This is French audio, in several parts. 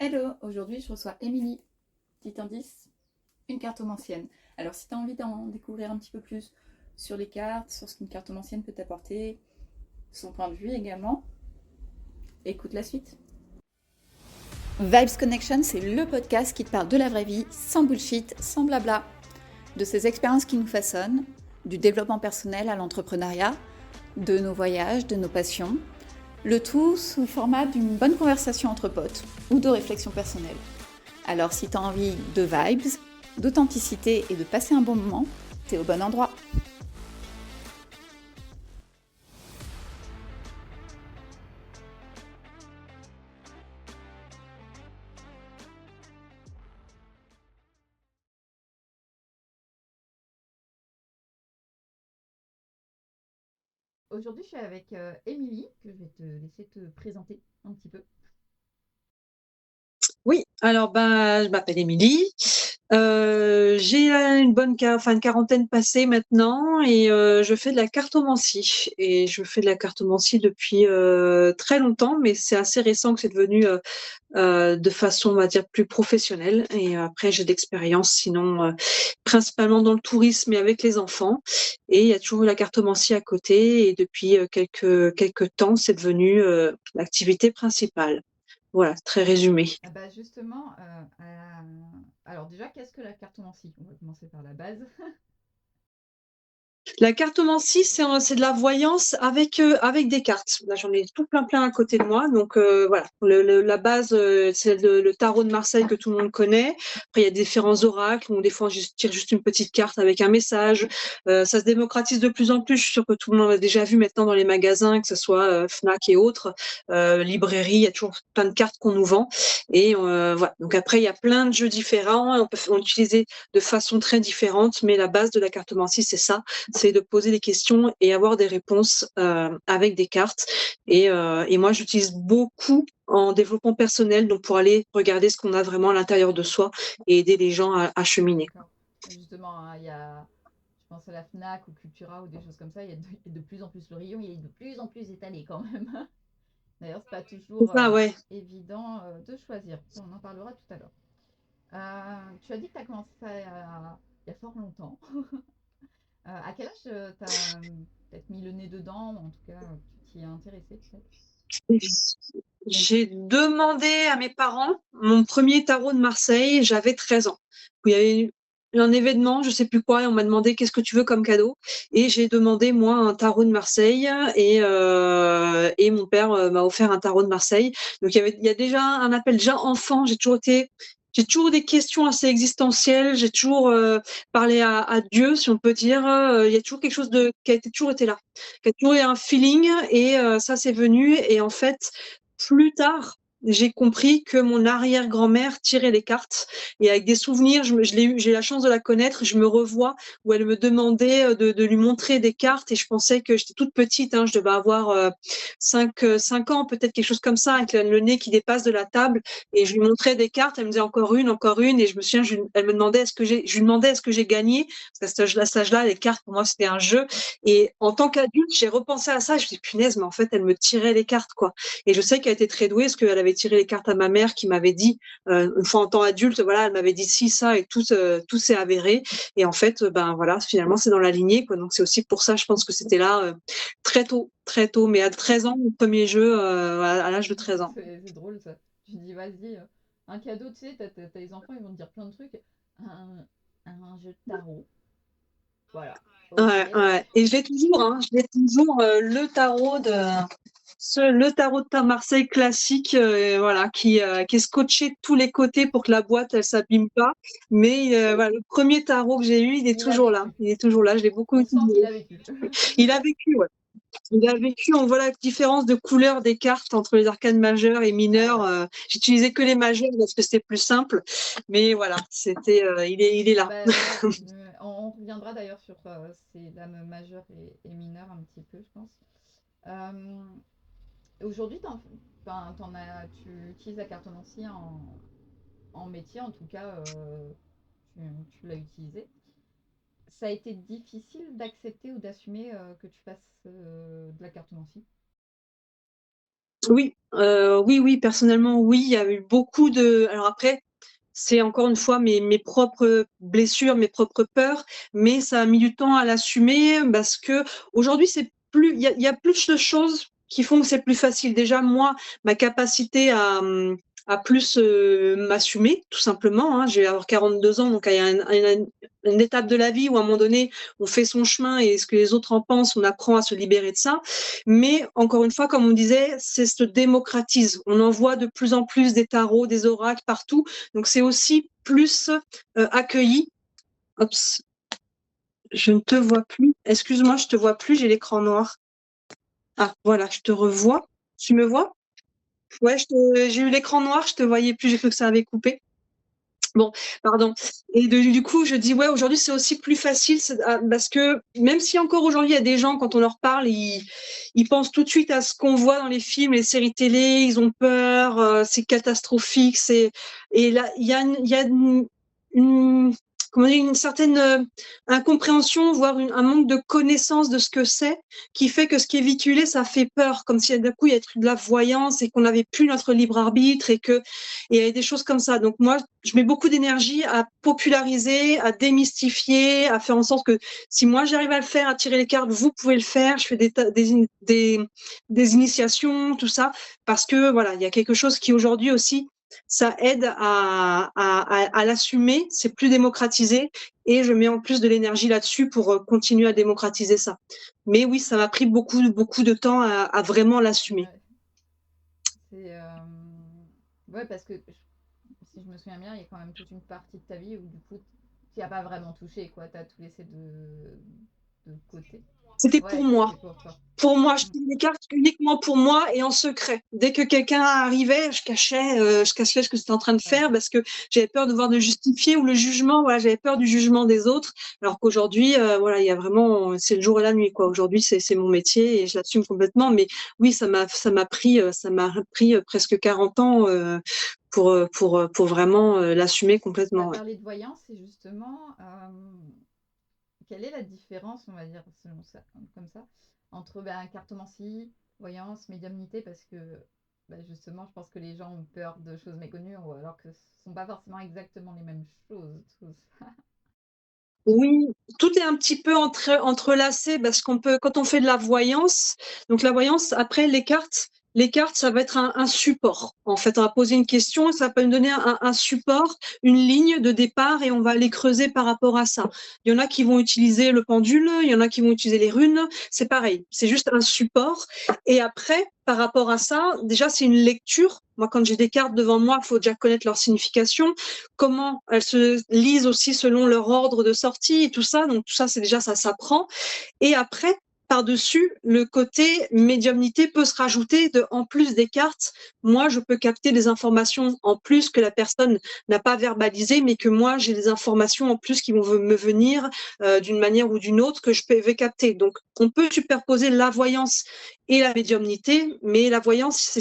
Hello, aujourd'hui je reçois Émilie. Petit indice, une cartomancienne. Alors si tu as envie d'en découvrir un petit peu plus sur les cartes, sur ce qu'une cartomancienne peut t'apporter, son point de vue également, écoute la suite. Vibes Connection, c'est le podcast qui te parle de la vraie vie, sans bullshit, sans blabla, de ces expériences qui nous façonnent, du développement personnel à l'entrepreneuriat, de nos voyages, de nos passions, le tout sous le format d'une bonne conversation entre potes ou de réflexion personnelle. Alors si tu as envie de vibes, d'authenticité et de passer un bon moment, t'es au bon endroit. Aujourd'hui, je suis avec Émilie, que je vais te laisser te présenter un petit peu. Oui, alors je m'appelle Émilie. J'ai une quarantaine passée maintenant et je fais de la cartomancie. Et je fais de la cartomancie depuis très longtemps, mais c'est assez récent que c'est devenu de façon, on va dire, plus professionnelle. Et après, j'ai d'expérience, sinon principalement dans le tourisme et avec les enfants. Et il y a toujours eu la cartomancie à côté. Et depuis quelques temps, c'est devenu l'activité principale. Voilà, très résumé. Justement, alors déjà, qu'est-ce que la cartomancie? On va commencer par la base. La cartomancie, c'est de la voyance avec des cartes. Là, j'en ai tout plein à côté de moi. Donc voilà, la base, c'est le tarot de Marseille que tout le monde connaît. Après, il y a différents oracles où des fois on tire juste une petite carte avec un message. Ça se démocratise de plus en plus. Je suis sûre que tout le monde l'a déjà vu maintenant dans les magasins, que ce soit Fnac et autres, librairies. Il y a toujours plein de cartes qu'on nous vend. Et voilà. Donc après, il y a plein de jeux différents. On l'utiliser de façon très différente, mais la base de la cartomancie, c'est ça, c'est de poser des questions et avoir des réponses avec des cartes. Et moi, j'utilise beaucoup en développement personnel, donc pour aller regarder ce qu'on a vraiment à l'intérieur de soi et aider les gens à cheminer. D'accord. Justement, hein, il y a, je pense à la Fnac ou Cultura ou des choses comme ça, il y a de plus en plus le rayon, il est de plus en plus étalé quand même. D'ailleurs, c'est pas C'est toujours ça, ouais. évident de choisir. On en parlera tout à l'heure. Tu as dit que tu as commencé ça il y a fort longtemps. À quel âge tu as peut-être mis le nez dedans, ou en tout cas tu t'y es intéressé peut-être? J'ai demandé à mes parents mon premier tarot de Marseille, j'avais 13 ans. Il y avait eu un événement, je sais plus quoi, et on m'a demandé qu'est-ce que tu veux comme cadeau. Et j'ai demandé, moi, un tarot de Marseille et mon père m'a offert un tarot de Marseille. Donc il y a déjà un appel déjà enfant. J'ai toujours des questions assez existentielles. J'ai toujours parlé à Dieu, si on peut dire. Il y a toujours quelque chose qui a toujours été là, qui a toujours eu un feeling et ça c'est venu. Et en fait, plus tard, j'ai compris que mon arrière-grand-mère tirait les cartes et avec des souvenirs, je l'ai eu, j'ai la chance de la connaître, je me revois où elle me demandait de lui montrer des cartes et je pensais que j'étais toute petite, hein, je devais avoir 5 ans, peut-être quelque chose comme ça, avec le nez qui dépasse de la table et je lui montrais des cartes, elle me disait encore une et je me souviens, elle me demandait je lui demandais est-ce que j'ai gagné, parce qu'à cet âge-là, les cartes pour moi c'était un jeu et en tant qu'adulte, j'ai repensé à ça, je me suis dit punaise, mais en fait elle me tirait les cartes quoi. Et je sais qu'elle était très douée parce qu'elle avait tiré les cartes à ma mère qui m'avait dit, une fois en tant adulte, voilà, elle m'avait dit si, ça, et tout s'est avéré. Et en fait, ben voilà, finalement, c'est dans la lignée, quoi. Donc c'est aussi pour ça, je pense que c'était là très tôt, très tôt. Mais à 13 ans, mon premier jeu, à l'âge de 13 ans. C'est drôle ça. Tu dis, vas-y, un cadeau, tu sais, t'as les enfants, ils vont te dire plein de trucs. Un, un jeu de tarot. Voilà. Ok. Ouais, ouais. Et je l'ai toujours, hein, je l'ai toujours le tarot de Marseille classique, voilà, qui est scotché de tous les côtés pour que la boîte elle s'abîme pas. Mais voilà, le premier tarot que j'ai eu, il est Il a toujours là. vécu. Il est toujours là. Je l'ai beaucoup On sent qu'il utilisé. a vécu. Il a vécu, ouais. Il a vécu. On voit la différence de couleur des cartes entre les arcanes majeures et Ah mineures. ouais. J'utilisais que les majeures parce que c'était plus simple. Mais voilà, il est là. Ouais, on reviendra d'ailleurs sur ces dames majeures et mineures un petit peu, je pense. Euh, Aujourd'hui, tu utilises la cartomancie en métier, en tout cas, tu l'as utilisé. Ça a été difficile d'accepter ou d'assumer que tu fasses de la cartomancie? Oui, oui, personnellement, oui, il y a eu beaucoup de alors après, c'est encore une fois mes propres blessures, mes propres peurs, mais ça a mis du temps à l'assumer parce qu'aujourd'hui, c'est plus il y a plus de choses qui font que c'est plus facile. Déjà, moi, ma capacité à plus, m'assumer, tout simplement, hein. Je vais avoir 42 ans, donc il y a une étape de la vie où à un moment donné, on fait son chemin et ce que les autres en pensent, on apprend à se libérer de ça. Mais encore une fois, comme on disait, c'est se démocratise. On en voit de plus en plus des tarots, des oracles partout. Donc c'est aussi plus accueilli. Oups, je ne te vois plus. Excuse-moi, je te vois plus, j'ai l'écran noir. Ah, voilà, je te revois. Tu me vois? Ouais, j'ai eu l'écran noir, je te voyais plus, j'ai cru que ça avait coupé. Bon, pardon. Et du coup, je dis, ouais, aujourd'hui, c'est aussi plus facile parce que même si encore aujourd'hui, il y a des gens, quand on leur parle, ils pensent tout de suite à ce qu'on voit dans les films, les séries télé, ils ont peur, c'est catastrophique, et là, une- comment dire, une certaine incompréhension, voire un manque de connaissance de ce que c'est, qui fait que ce qui est véhiculé, ça fait peur, comme si d'un coup, il y avait de la voyance et qu'on n'avait plus notre libre arbitre et il y a des choses comme ça. Donc moi, je mets beaucoup d'énergie à populariser, à démystifier, à faire en sorte que si moi j'arrive à le faire, à tirer les cartes, vous pouvez le faire. Je fais des initiations, tout ça, parce que voilà, il y a quelque chose qui aujourd'hui aussi, ça aide à l'assumer, c'est plus démocratisé et je mets en plus de l'énergie là-dessus pour continuer à démocratiser ça. Mais oui, ça m'a pris beaucoup de temps à vraiment l'assumer. Ouais. C'est ouais, parce que si je me souviens bien, il y a quand même toute une partie de ta vie où du coup tu n'y as pas vraiment touché, quoi. Tu as tout laissé de côté. C'était pour Ouais, moi. c'était pour toi. Pour moi, je Mm. faisais les cartes uniquement pour moi et en secret. Dès que quelqu'un arrivait, je cachais ce que j'étais en train de Ouais. faire parce que j'avais peur de voir de justifier ou le jugement. Voilà, j'avais peur du jugement des autres. Alors qu'aujourd'hui, voilà, il y a vraiment, c'est le jour et la nuit, quoi. Aujourd'hui, c'est mon métier et je l'assume complètement. Mais oui, ça m'a pris presque 40 ans pour vraiment l'assumer Tu as complètement. Ouais. parlé de voyance et justement, quelle est la différence, on va dire, selon ça, comme ça, entre cartomancie, voyance, médiumnité, parce que justement, je pense que les gens ont peur de choses méconnues, alors que ce ne sont pas forcément exactement les mêmes choses. Tout ça. Oui, tout est un petit peu entrelacé parce qu'on peut, quand on fait de la voyance, donc la voyance, après les cartes, ça va être un support. En fait, on va poser une question, ça peut nous donner un support, une ligne de départ et on va aller creuser par rapport à ça. Il y en a qui vont utiliser le pendule, il y en a qui vont utiliser les runes, c'est pareil, c'est juste un support. Et après, par rapport à ça, déjà, c'est une lecture. Moi, quand j'ai des cartes devant moi, il faut déjà connaître leur signification, comment elles se lisent aussi selon leur ordre de sortie et tout ça. Donc tout ça, c'est déjà ça s'apprend. Et après, par-dessus, le côté médiumnité peut se rajouter en plus des cartes. Moi, je peux capter des informations en plus que la personne n'a pas verbalisées, mais que moi, j'ai des informations en plus qui vont me venir d'une manière ou d'une autre que vais capter. Donc, on peut superposer la voyance et la médiumnité, mais la voyance, il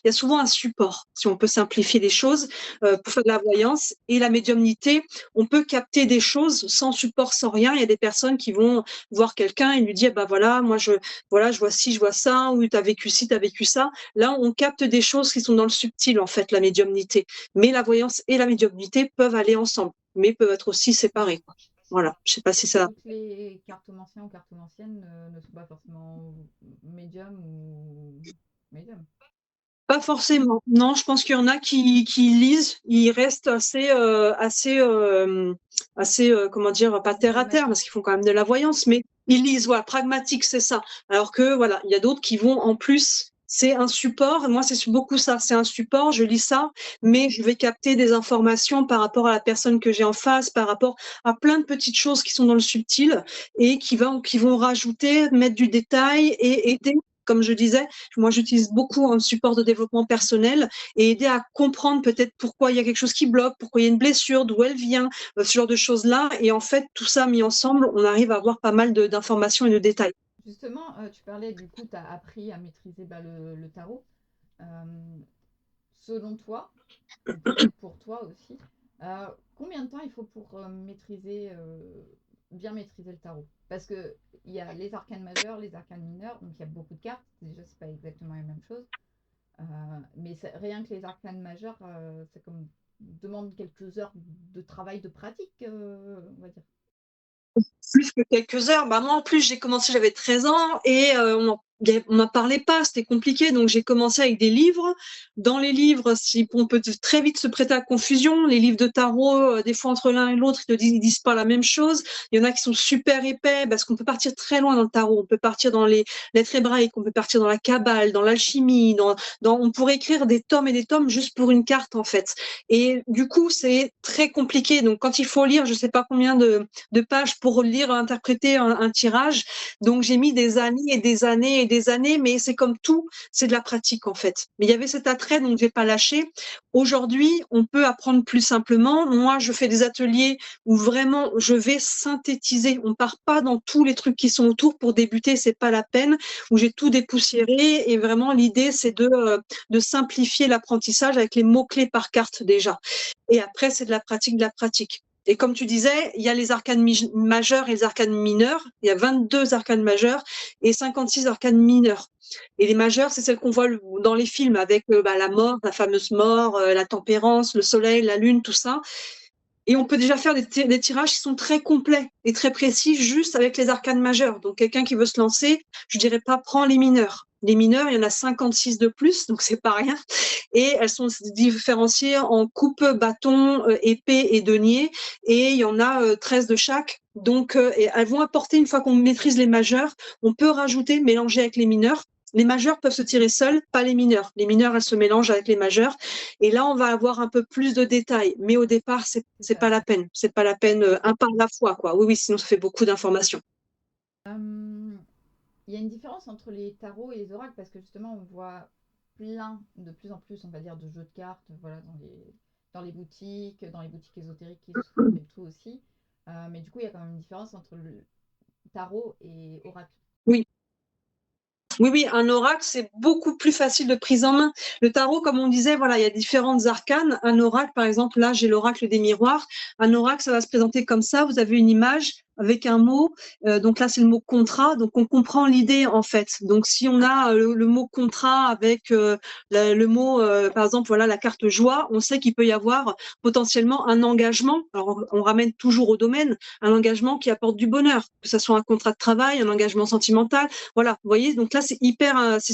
y a souvent un support, si on peut simplifier les choses, pour faire de la voyance. Et la médiumnité, on peut capter des choses sans support, sans rien. Il y a des personnes qui vont voir quelqu'un et lui dire, bah voilà, je vois ci, je vois ça, ou tu as vécu ci, tu as vécu ça. Là, on capte des choses qui sont dans le subtil, en fait, la médiumnité. Mais la voyance et la médiumnité peuvent aller ensemble, mais peuvent être aussi séparées, quoi. Voilà, je sais pas si ça. Toutes les cartomanciens ou cartomanciennes ne sont pas forcément médium ou médium. Pas forcément. Non, je pense qu'il y en a qui lisent, ils restent comment dire, pas terre à terre, parce Pragmatique. qu'ils font quand même de la voyance, mais ils lisent, voilà, pragmatique, c'est ça. Alors que, voilà, il y a d'autres qui vont en plus, c'est un support, et moi, c'est beaucoup ça, c'est un support, je lis ça, mais je vais capter des informations par rapport à la personne que j'ai en face, par rapport à plein de petites choses qui sont dans le subtil, et qui vont rajouter, mettre du détail et aider, comme je disais, moi, j'utilise beaucoup un support de développement personnel et aider à comprendre peut-être pourquoi il y a quelque chose qui bloque, pourquoi il y a une blessure, d'où elle vient, ce genre de choses-là. Et en fait, tout ça mis ensemble, on arrive à avoir pas mal d'informations et de détails. Justement, tu parlais du coup, tu as appris à maîtriser le tarot. Euh, Selon toi, ou peut-être pour toi aussi, combien de temps il faut pour bien maîtriser le tarot? Parce que il y a les arcanes majeures, les arcanes mineures, donc il y a beaucoup de cartes. Déjà, c'est pas exactement la même chose. Mais rien que les arcanes majeures, ça comme demande quelques heures de travail, de pratique, on va dire. Plus que quelques heures. Bah, moi, en plus, j'ai commencé, j'avais 13 ans et on n'en parlait pas, c'était compliqué. Donc, j'ai commencé avec des livres. Dans les livres, on peut très vite se prêter à confusion. Les livres de tarot, des fois, entre l'un et l'autre, ils disent pas la même chose. Il y en a qui sont super épais parce qu'on peut partir très loin dans le tarot. On peut partir dans les lettres hébraïques, on peut partir dans la kabbale, dans l'alchimie, on pourrait écrire des tomes et des tomes juste pour une carte, en fait. Et du coup, c'est très compliqué. Donc, quand il faut lire, je sais pas combien de pages pour lire, interpréter un tirage. Donc, j'ai mis des années et des années et des années, mais c'est comme tout, c'est de la pratique, en fait. Mais il y avait cet attrait, donc j'ai pas lâché. Aujourd'hui, on peut apprendre plus simplement. Moi, je fais des ateliers où vraiment, je vais synthétiser. On part pas dans tous les trucs qui sont autour pour débuter, c'est pas la peine, où j'ai tout dépoussiéré. Et vraiment, l'idée, c'est de simplifier l'apprentissage avec les mots-clés par carte déjà. Et après, c'est de la pratique, de la pratique. Et comme tu disais, il y a les arcanes majeurs et les arcanes mineurs. Il y a 22 arcanes majeurs et 56 arcanes mineurs. Et les majeures, c'est celles qu'on voit dans les films avec la mort, la fameuse mort, la tempérance, le soleil, la lune, tout ça. Et on peut déjà faire des tirages qui sont très complets et très précis juste avec les arcanes majeures. Donc, quelqu'un qui veut se lancer, je dirais pas, prends les mineurs. Les mineurs, il y en a 56 de plus, donc c'est pas rien. Et elles sont différenciées en coupe, bâton, épée et denier. Et il y en a 13 de chaque. Donc, et elles vont apporter, une fois qu'on maîtrise les majeurs, on peut rajouter, mélanger avec les mineurs. Les majeurs peuvent se tirer seuls, pas les mineurs. Les mineurs, elles se mélangent avec les majeurs. Et là, on va avoir un peu plus de détails. Mais au départ, c'est pas la peine. C'est pas la peine, un par la fois, quoi. Oui, oui, sinon ça fait beaucoup d'informations. Il y a une différence entre les tarots et les oracles parce que justement, on voit de plus en plus, on va dire, de jeux de cartes, voilà, dans les boutiques ésotériques qui se font et tout aussi. Mais du coup, il y a quand même une différence entre le tarot et oracle. Oui. Oui, oui, un oracle, c'est beaucoup plus facile de prise en main. Le tarot, comme on disait, voilà, il y a différentes arcanes. Un oracle, par exemple, là, j'ai l'oracle des miroirs. Un oracle, ça va se présenter comme ça. Vous avez une image avec un mot. Donc là, c'est le mot contrat. Donc, on comprend l'idée, en fait. Donc, si on a le mot contrat avec le mot, par exemple, voilà, la carte joie, on sait qu'il peut y avoir potentiellement un engagement. Alors, on ramène toujours au domaine, un engagement qui apporte du bonheur, que ce soit un contrat de travail, un engagement sentimental. Voilà, vous voyez, donc là, c'est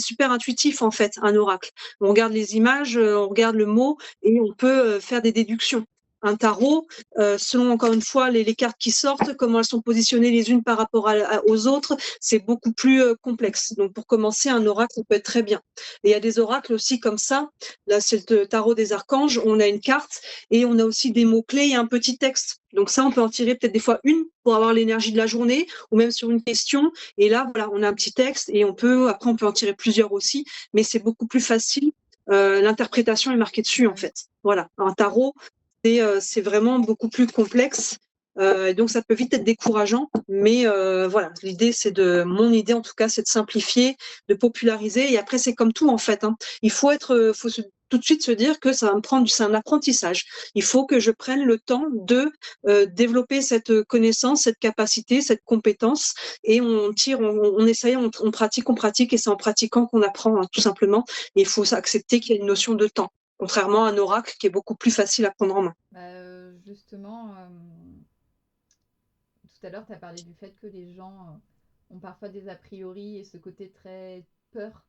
super intuitif, en fait, un oracle. On regarde les images, on regarde le mot et on peut faire des déductions. Un tarot, selon encore une fois les cartes qui sortent, comment elles sont positionnées les unes par rapport aux autres, c'est beaucoup plus complexe. Donc pour commencer, un oracle, ça peut être très bien. Et il y a des oracles aussi comme ça. Là, c'est le tarot des archanges. On a une carte et on a aussi des mots-clés et un petit texte. Donc ça, on peut en tirer peut-être des fois une pour avoir l'énergie de la journée ou même sur une question. Et là, voilà, on a un petit texte et après, on peut en tirer plusieurs aussi. Mais c'est beaucoup plus facile. L'interprétation est marquée dessus, en fait. Voilà, un tarot, c'est vraiment beaucoup plus complexe. Donc ça peut vite être décourageant, mais voilà, mon idée en tout cas, c'est de simplifier, de populariser. Et après, c'est comme tout en fait. Hein. Il faut tout de suite se dire que ça va me prendre c'est un apprentissage. Il faut que je prenne le temps de développer cette connaissance, cette capacité, cette compétence, et on tire, on essaye, on pratique, et c'est en pratiquant qu'on apprend, hein, tout simplement. Et il faut accepter qu'il y a une notion de temps. Contrairement à un oracle qui est beaucoup plus facile à prendre en main. Justement, tout à l'heure, tu as parlé du fait que les gens ont parfois des a priori et ce côté très peur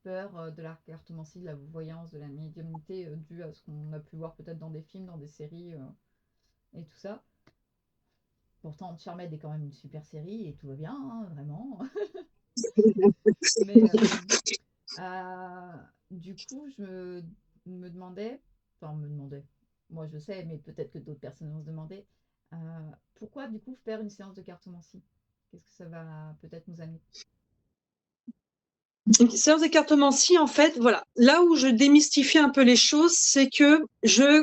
de la cartomancie, de la voyance, de la médiumnité, dû à ce qu'on a pu voir peut-être dans des films, dans des séries et tout ça. Pourtant, Charmed est quand même une super série et tout va bien, hein, vraiment. Mais du coup, je me demandais, moi je sais, mais peut-être que d'autres personnes vont se demander, pourquoi du coup faire une séance de cartomancie? Qu'est-ce que ça va peut-être nous amener? Une séance d'écartemencie, en fait, voilà. Là où je démystifie un peu les choses, c'est que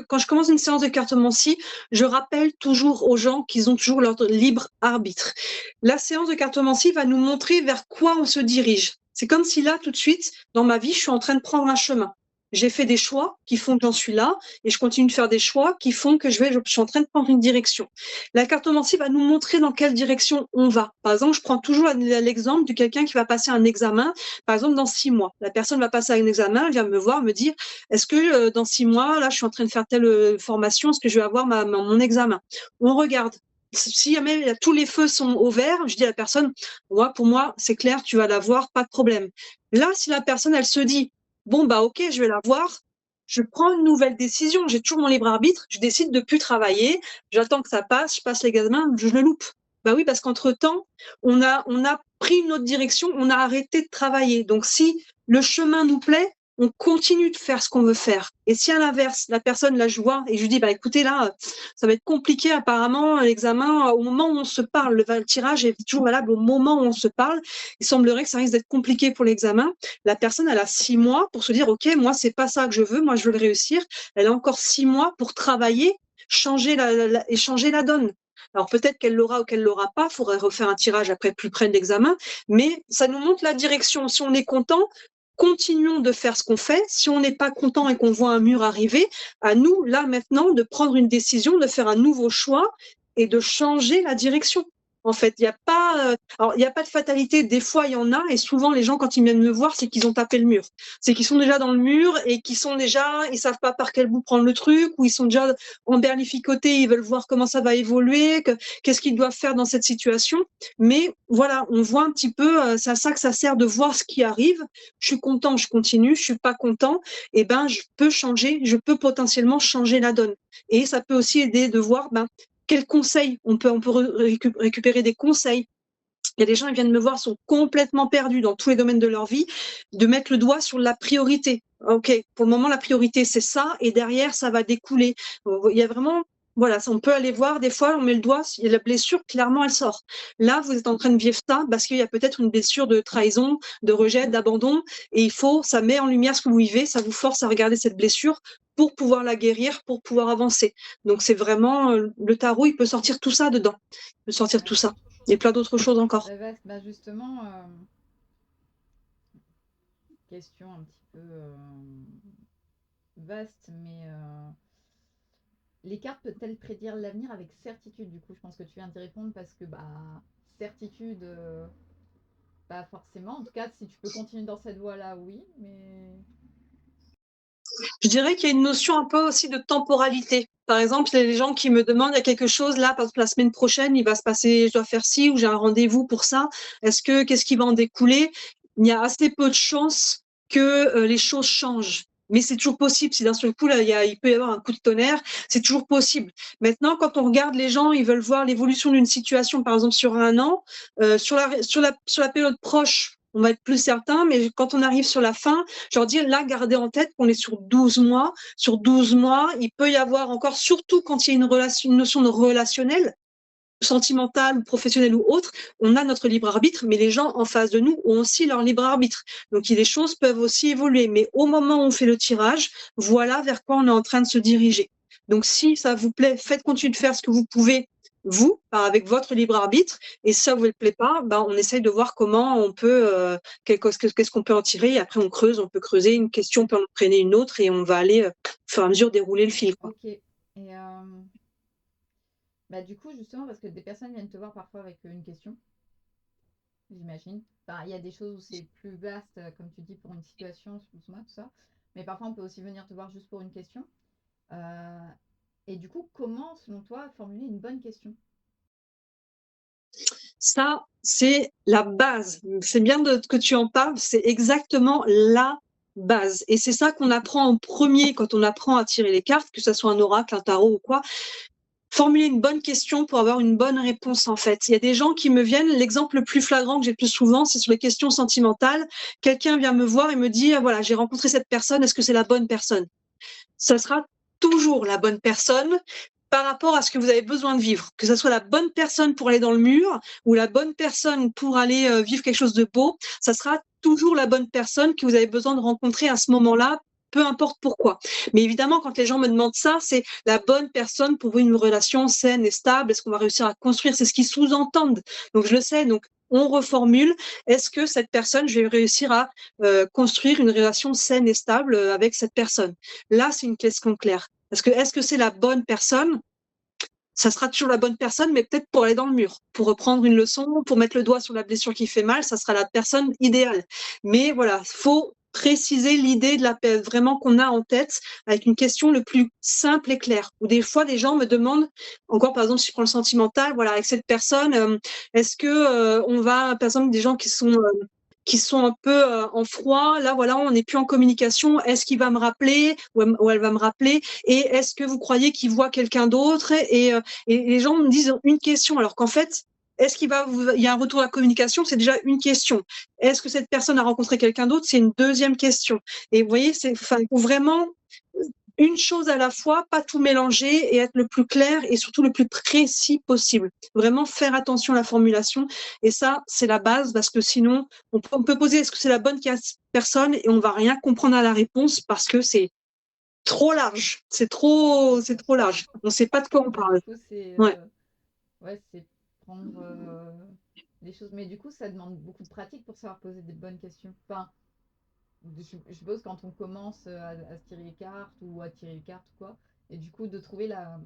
quand je commence une séance d'écartemencie, je rappelle toujours aux gens qu'ils ont toujours leur libre arbitre. La séance de cartomancie va nous montrer vers quoi on se dirige. C'est comme si là, tout de suite, dans ma vie, je suis en train de prendre un chemin. j'ai fait des choix qui font que j'en suis là, et je continue de faire des choix qui font que je suis en train de prendre une direction. La cartomancie va nous montrer dans quelle direction on va. Par exemple, je prends toujours l'exemple de quelqu'un qui va passer un examen, par exemple dans 6 mois. La personne va passer un examen, elle vient me voir, me dire, est-ce que dans 6 mois, là, je suis en train de faire telle formation, est-ce que je vais avoir mon examen? On regarde. Si jamais tous les feux sont au vert, je dis à la personne, pour moi, c'est clair, tu vas l'avoir, pas de problème. Là, si la personne, elle se dit, bon, bah, ok, je vais l'avoir, je prends une nouvelle décision, j'ai toujours mon libre arbitre, je décide de plus travailler, j'attends que ça passe, je passe l'examen, je le loupe. Bah oui, parce qu'entre-temps, on a pris une autre direction, on a arrêté de travailler. Donc, si le chemin nous plaît, on continue de faire ce qu'on veut faire. Et si à l'inverse, la personne la joie et je lui dis, bah écoutez, là, ça va être compliqué apparemment, l'examen, au moment où on se parle, le tirage est toujours valable au moment où on se parle, il semblerait que ça risque d'être compliqué pour l'examen. La personne, elle a 6 mois pour se dire, ok, moi, c'est pas ça que je veux, moi, je veux le réussir. Elle a encore 6 mois pour travailler, changer et changer la donne. Alors peut-être qu'elle l'aura ou qu'elle l'aura pas, il faudrait refaire un tirage après plus près de l'examen, mais ça nous montre la direction. Si on est content, continuons de faire ce qu'on fait. Si on n'est pas content et qu'on voit un mur arriver, à nous, là, maintenant, de prendre une décision, de faire un nouveau choix et de changer la direction. En fait, il n'y a pas, alors il n'y a pas de fatalité. Des fois, il y en a, et souvent les gens quand ils viennent me voir, c'est qu'ils ont tapé le mur. C'est qu'ils sont déjà dans le mur et qu'ils sont déjà, ils savent pas par quel bout prendre le truc, ou ils sont déjà emberlificotés, ils veulent voir comment ça va évoluer, qu'est-ce qu'ils doivent faire dans cette situation. Mais voilà, on voit un petit peu, c'est à ça que ça sert de voir ce qui arrive. Je suis content, je continue. Je suis pas content, et ben je peux changer, je peux potentiellement changer la donne. Et ça peut aussi aider de voir, quels conseils on peut récupérer des conseils. Il y a des gens qui viennent me voir, sont complètement perdus dans tous les domaines de leur vie, de mettre le doigt sur la priorité. Ok, pour le moment, la priorité, c'est ça, et derrière, ça va découler. Il y a vraiment, voilà, on peut aller voir, des fois, on met le doigt, la blessure, clairement, elle sort. Là, vous êtes en train de vivre ça parce qu'il y a peut-être une blessure de trahison, de rejet, d'abandon, et ça met en lumière ce que vous vivez, ça vous force à regarder cette blessure pour pouvoir la guérir, pour pouvoir avancer. Donc, c'est vraiment, le tarot, il peut sortir tout ça dedans. Il peut sortir tout ça. Et plein d'autres choses encore. Justement, question un petit peu vaste, mais les cartes peuvent-elles prédire l'avenir avec certitude? Du coup, je pense que tu viens d'y répondre parce que certitude, pas forcément. En tout cas, si tu peux continuer dans cette voie-là, oui, mais... Je dirais qu'il y a une notion un peu aussi de temporalité. Par exemple, il y a des gens qui me demandent, il y a quelque chose là, par exemple, la semaine prochaine, il va se passer, je dois faire ci, ou j'ai un rendez-vous pour ça. Qu'est-ce qui va en découler? Il y a assez peu de chances que les choses changent. Mais c'est toujours possible. Si d'un seul coup, là, il peut y avoir un coup de tonnerre, c'est toujours possible. Maintenant, quand on regarde les gens, ils veulent voir l'évolution d'une situation, par exemple, sur un an, sur la période proche, on va être plus certain, mais quand on arrive sur la fin, je leur dis, là, gardez en tête qu'on est sur 12 mois. Sur 12 mois, il peut y avoir encore, surtout quand il y a une notion de relationnel, sentimentale ou professionnelle ou autre, on a notre libre arbitre, mais les gens en face de nous ont aussi leur libre arbitre. Donc, les choses peuvent aussi évoluer. Mais au moment où on fait le tirage, voilà vers quoi on est en train de se diriger. Donc, si ça vous plaît, continuez de faire ce que vous pouvez, vous, avec votre libre arbitre. Et si ça vous plaît pas, on essaye de voir comment on peut, qu'est-ce qu'on peut en tirer. Et après, on creuse, on peut creuser une question, on peut en entraîner une autre, et on va aller, au fur et à mesure, dérouler le fil, quoi. Ok. Et du coup, justement, parce que des personnes viennent te voir parfois avec une question, j'imagine. Il y a des choses où c'est plus vaste, comme tu dis, pour une situation, tout ça. Mais parfois, on peut aussi venir te voir juste pour une question. Et du coup, comment, selon toi, formuler une bonne question? Ça, c'est la base. C'est bien que tu en parles, c'est exactement la base. Et c'est ça qu'on apprend en premier quand on apprend à tirer les cartes, que ce soit un oracle, un tarot ou quoi. Formuler une bonne question pour avoir une bonne réponse, en fait. Il y a des gens qui me viennent, l'exemple le plus flagrant que j'ai le plus souvent, c'est sur les questions sentimentales. Quelqu'un vient me voir et me dit, voilà, j'ai rencontré cette personne, est-ce que c'est la bonne personne? Ça sera toujours la bonne personne par rapport à ce que vous avez besoin de vivre. Que ce soit la bonne personne pour aller dans le mur ou la bonne personne pour aller vivre quelque chose de beau, ça sera toujours la bonne personne que vous avez besoin de rencontrer à ce moment-là, peu importe pourquoi. Mais évidemment, quand les gens me demandent ça, c'est la bonne personne pour une relation saine et stable. Est-ce qu'on va réussir à construire? C'est ce qu'ils sous-entendent. Donc, je le sais. Donc, on reformule. Est-ce que cette personne, je vais réussir à construire une relation saine et stable avec cette personne? Là, c'est une question claire. Parce que est-ce que c'est la bonne personne? Ça sera toujours la bonne personne, mais peut-être pour aller dans le mur, pour reprendre une leçon, pour mettre le doigt sur la blessure qui fait mal, ça sera la personne idéale. Mais voilà, faut préciser l'idée de la paix vraiment qu'on a en tête avec une question le plus simple et claire. Ou des fois, des gens me demandent, encore par exemple, si je prends le sentimental, voilà, avec cette personne, est-ce que on va, par exemple, des gens qui sont un peu en froid, là voilà, on n'est plus en communication, est-ce qu'il va me rappeler ou elle va me rappeler, et est-ce que vous croyez qu'il voit quelqu'un d'autre, et les gens me disent une question, alors qu'en fait, est-ce qu'il il y a un retour à la communication, c'est déjà une question. Est-ce que cette personne a rencontré quelqu'un d'autre, c'est une deuxième question. Et vous voyez, il faut vraiment une chose à la fois, pas tout mélanger et être le plus clair et surtout le plus précis possible. Vraiment faire attention à la formulation. Et ça, c'est la base parce que sinon, on peut poser est-ce que c'est la bonne personne et on va rien comprendre à la réponse parce que c'est trop large. C'est trop large. On ne sait pas de quoi on parle. Du coup, c'est Ouais. c'est prendre les choses. Mais du coup, ça demande beaucoup de pratique pour savoir poser des bonnes questions. Enfin, je suppose quand on commence à se tirer les cartes ou à tirer les cartes ou quoi, et du coup de trouver la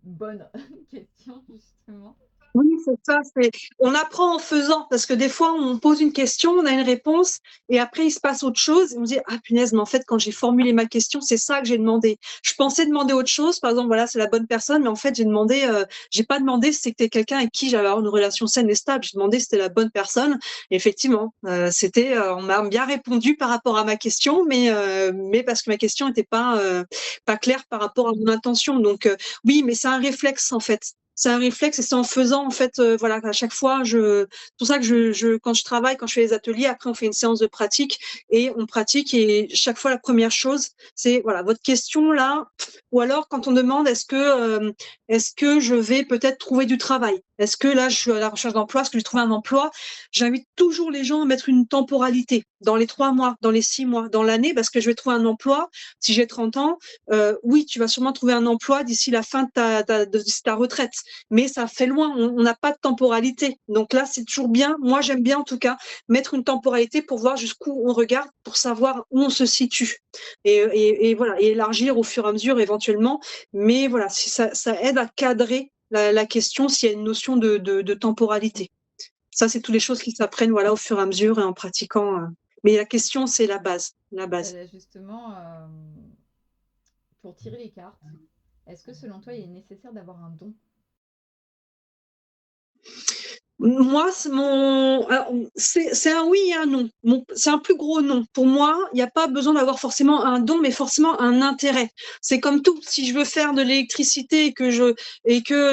bonne question justement. Oui, c'est ça. On apprend en faisant, parce que des fois, on pose une question, on a une réponse, et après, il se passe autre chose, et on se dit, ah punaise, mais en fait, quand j'ai formulé ma question, c'est ça que j'ai demandé. Je pensais demander autre chose, par exemple, voilà, c'est la bonne personne, mais en fait, j'ai pas demandé si c'était quelqu'un avec qui j'allais avoir une relation saine et stable, j'ai demandé si c'était la bonne personne. Et effectivement, on m'a bien répondu par rapport à ma question, mais parce que ma question n'était pas claire par rapport à mon intention. Donc, oui, mais c'est un réflexe, en fait. C'est un réflexe et c'est en faisant, en fait, voilà, à chaque fois, c'est pour ça que quand je travaille, quand je fais les ateliers, après, on fait une séance de pratique et on pratique, et chaque fois, la première chose, c'est, voilà, votre question là, ou alors quand on demande, est-ce que je vais peut-être trouver du travail? Est-ce que là, je suis à la recherche d'emploi? Est-ce que je vais trouver un emploi? J'invite toujours les gens à mettre une temporalité dans les 3 mois, dans les 6 mois, dans l'année, parce que je vais trouver un emploi. Si j'ai 30 ans, oui, tu vas sûrement trouver un emploi d'ici la fin de ta retraite. Mais ça fait loin, on n'a pas de temporalité. Donc là, c'est toujours bien, moi j'aime bien en tout cas, mettre une temporalité pour voir jusqu'où on regarde, pour savoir où on se situe. Et voilà, et élargir au fur et à mesure éventuellement. Mais voilà, ça aide à cadrer la question s'il y a une notion de temporalité. Ça, c'est toutes les choses qui s'apprennent, voilà, au fur et à mesure et en pratiquant. Mais la question, c'est la base. La base. Justement, pour tirer les cartes, est-ce que selon toi, il est nécessaire d'avoir un don? Moi, c'est un oui et un non. C'est un plus gros non. Pour moi, il n'y a pas besoin d'avoir forcément un don, mais forcément un intérêt. C'est comme tout. Si je veux faire de l'électricité et que je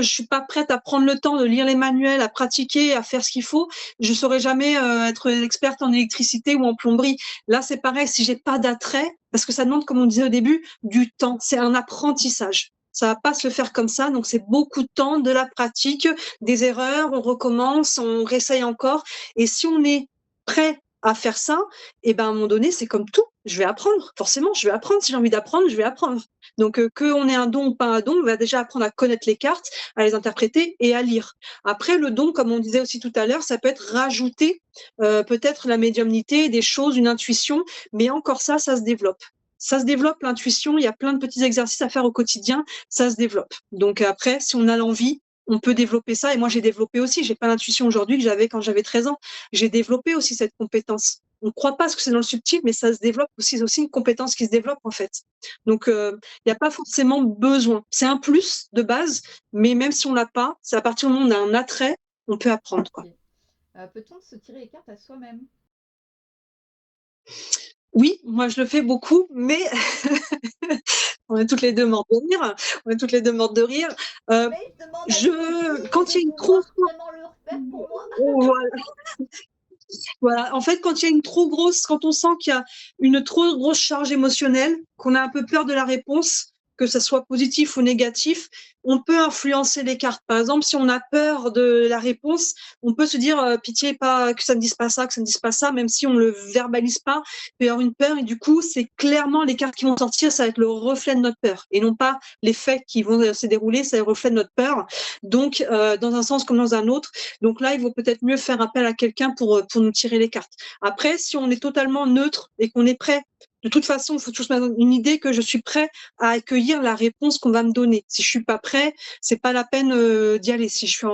suis pas prête à prendre le temps de lire les manuels, à pratiquer, à faire ce qu'il faut, je saurais jamais être experte en électricité ou en plomberie. Là, c'est pareil. Si j'ai pas d'attrait, parce que ça demande, comme on disait au début, du temps. C'est un apprentissage. Ça va pas se faire comme ça. Donc, c'est beaucoup de temps, de la pratique, des erreurs, on recommence, on réessaye encore. Et si on est prêt à faire ça, et ben à un moment donné, c'est comme tout. Je vais apprendre. Forcément, je vais apprendre. Si j'ai envie d'apprendre, je vais apprendre. Donc, qu'on ait un don ou pas un don, on va déjà apprendre à connaître les cartes, à les interpréter et à lire. Après, le don, comme on disait aussi tout à l'heure, ça peut être rajouter peut-être la médiumnité, des choses, une intuition, mais encore ça se développe. Ça se développe, l'intuition. Il y a plein de petits exercices à faire au quotidien. Ça se développe. Donc après, si on a l'envie, on peut développer ça. Et moi, j'ai développé aussi. J'ai pas l'intuition aujourd'hui que j'avais quand j'avais 13 ans. J'ai développé aussi cette compétence. On ne croit pas ce que c'est dans le subtil, mais ça se développe aussi. C'est aussi une compétence qui se développe, en fait. Donc, il n'y a pas forcément besoin. C'est un plus de base, mais même si on l'a pas, c'est à partir du moment où on a un attrait, on peut apprendre, quoi. Okay. Peut-on se tirer les cartes à soi-même? Oui, moi je le fais beaucoup, mais on est toutes les deux mortes de rire. On est toutes les deux mortes de rire. Mais je demande quand il y a une trop vraiment le refaire pour moi. voilà. Voilà. En fait, quand il y a quand on sent qu'il y a une trop grosse charge émotionnelle, qu'on a un peu peur de la réponse, que ça soit positif ou négatif, on peut influencer les cartes. Par exemple, si on a peur de la réponse, on peut se dire pitié, pas que ça ne dise pas ça, que ça ne dise pas ça, même si on le verbalise pas, il peut y avoir une peur et du coup, c'est clairement les cartes qui vont sortir, ça va être le reflet de notre peur et non pas les faits qui vont se dérouler, c'est le reflet de notre peur. Donc, dans un sens comme dans un autre. Donc là, il vaut peut-être mieux faire appel à quelqu'un pour nous tirer les cartes. Après, si on est totalement neutre et qu'on est prêt, de toute façon, il faut toujours se mettre une idée que je suis prêt à accueillir la réponse qu'on va me donner. Si je suis pas prêt, c'est pas la peine d'y aller. Si je suis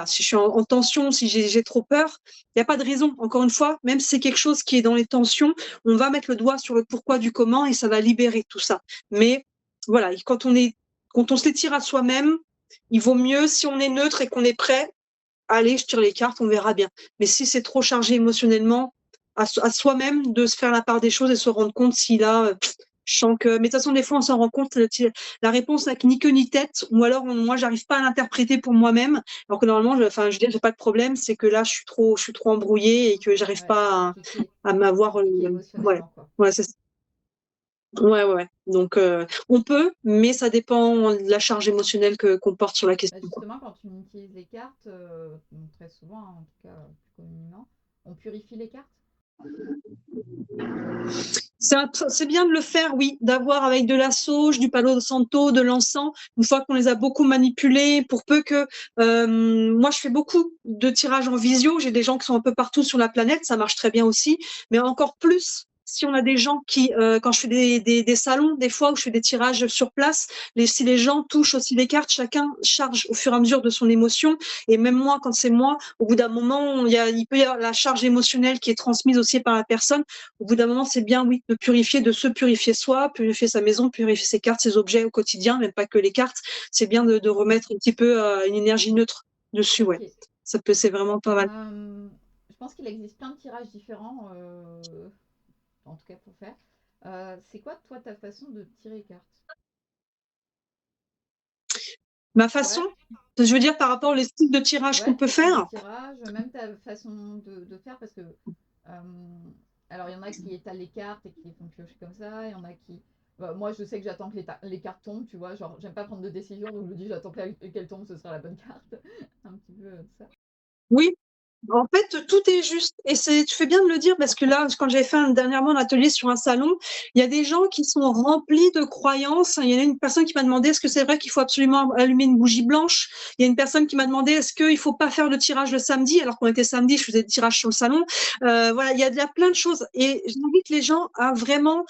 si je suis en tension, si j'ai trop peur, il n'y a pas de raison. Encore une fois, même si c'est quelque chose qui est dans les tensions, on va mettre le doigt sur le pourquoi du comment et ça va libérer tout ça. Mais voilà, quand on se les tire à soi-même, il vaut mieux si on est neutre et qu'on est prêt. Allez, je tire les cartes, on verra bien. Mais si c'est trop chargé émotionnellement, à soi-même de se faire la part des choses et se rendre compte si là, je sens que. Mais de toute façon, des fois, on s'en rend compte, la réponse n'a ni queue ni tête, ou alors moi, j'arrive pas à l'interpréter pour moi-même. Alors que normalement, je veux dire, j'ai pas de problème, c'est que là, je suis trop embrouillée et que j'arrive Ouais, c'est pas compliqué. à m'avoir. Compliqué Ouais, émotionnellement, quoi. ouais, c'est ça. Ouais. Donc, on peut, mais ça dépend de la charge émotionnelle qu'on porte sur la Bah, question, quoi. justement, quand tu utilises les cartes, bon, très souvent, hein, en tout cas plus communément, on purifie les cartes. C'est bien de le faire, oui, d'avoir avec de la sauge, du palo santo, de l'encens, une fois qu'on les a beaucoup manipulés, pour peu que moi je fais beaucoup de tirages en visio, j'ai des gens qui sont un peu partout sur la planète, ça marche très bien aussi, mais encore plus si on a des gens qui, quand je fais des salons, des fois où je fais des tirages sur place, si les gens touchent aussi les cartes, chacun charge au fur et à mesure de son émotion, et même moi, quand c'est moi, au bout d'un moment, il peut y avoir la charge émotionnelle qui est transmise aussi par la personne. Au bout d'un moment, c'est bien, oui, de se purifier soi, purifier sa maison, purifier ses cartes, ses objets au quotidien, même pas que les cartes. C'est bien de remettre un petit peu une énergie neutre dessus, ouais. Ok. C'est vraiment pas mal. Je pense qu'il existe plein de tirages différents, en tout cas pour faire. C'est quoi, toi, ta façon de tirer les cartes? Ma façon, Ouais, je veux dire par rapport aux styles de tirage qu'on ouais, peut tes styles de faire. tirage, même ta façon de faire, parce que alors il y en a qui étalent les cartes et qui les font piocher comme ça, il y en a qui. Bah, moi, je sais que j'attends que les cartes tombent, tu vois, genre j'aime pas prendre de décision, donc je me dis j'attends qu'elle tombe, ce sera la bonne carte. Un petit peu ça. Oui, en fait, tout est juste. Et tu fais bien de le dire parce que là, quand j'avais fait dernièrement un atelier sur un salon, il y a des gens qui sont remplis de croyances. Il y en a une personne qui m'a demandé est-ce que c'est vrai qu'il faut absolument allumer une bougie blanche. Il y a une personne qui m'a demandé est-ce qu'il faut pas faire de tirage le samedi, alors qu'on était samedi, je faisais des tirages sur le salon. Voilà, il y a plein de choses. Et j'invite les gens à vraiment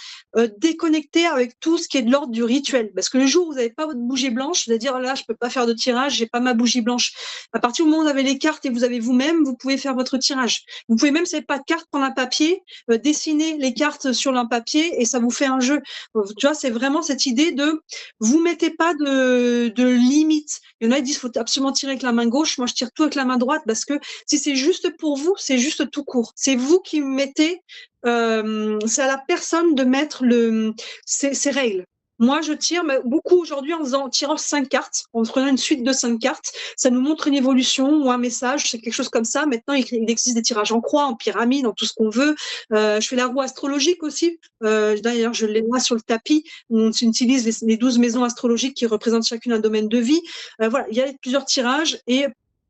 déconnecter avec tout ce qui est de l'ordre du rituel. Parce que le jour où vous n'avez pas votre bougie blanche, vous allez dire là, je peux pas faire de tirage, j'ai pas ma bougie blanche. À partir du moment où vous avez les cartes et vous avez vous-même, vous pouvez faire votre tirage. Vous pouvez même, si vous n'avez pas de cartes, prendre un papier, dessiner les cartes sur un papier et ça vous fait un jeu. Tu vois, c'est vraiment cette idée de vous mettez pas de limite. Il y en a qui disent faut absolument tirer avec la main gauche. Moi, je tire tout avec la main droite parce que si c'est juste pour vous, c'est juste tout court. C'est vous qui mettez, c'est à la personne de mettre ses règles. Moi, je tire beaucoup aujourd'hui en tirant 5 cartes, en prenant une suite de 5 cartes. Ça nous montre une évolution ou un message, c'est quelque chose comme ça. Maintenant, il existe des tirages en croix, en pyramide, en tout ce qu'on veut. Je fais la roue astrologique aussi. D'ailleurs, je l'ai moi sur le tapis. On utilise les 12 maisons astrologiques qui représentent chacune un domaine de vie. Voilà, il y a plusieurs tirages et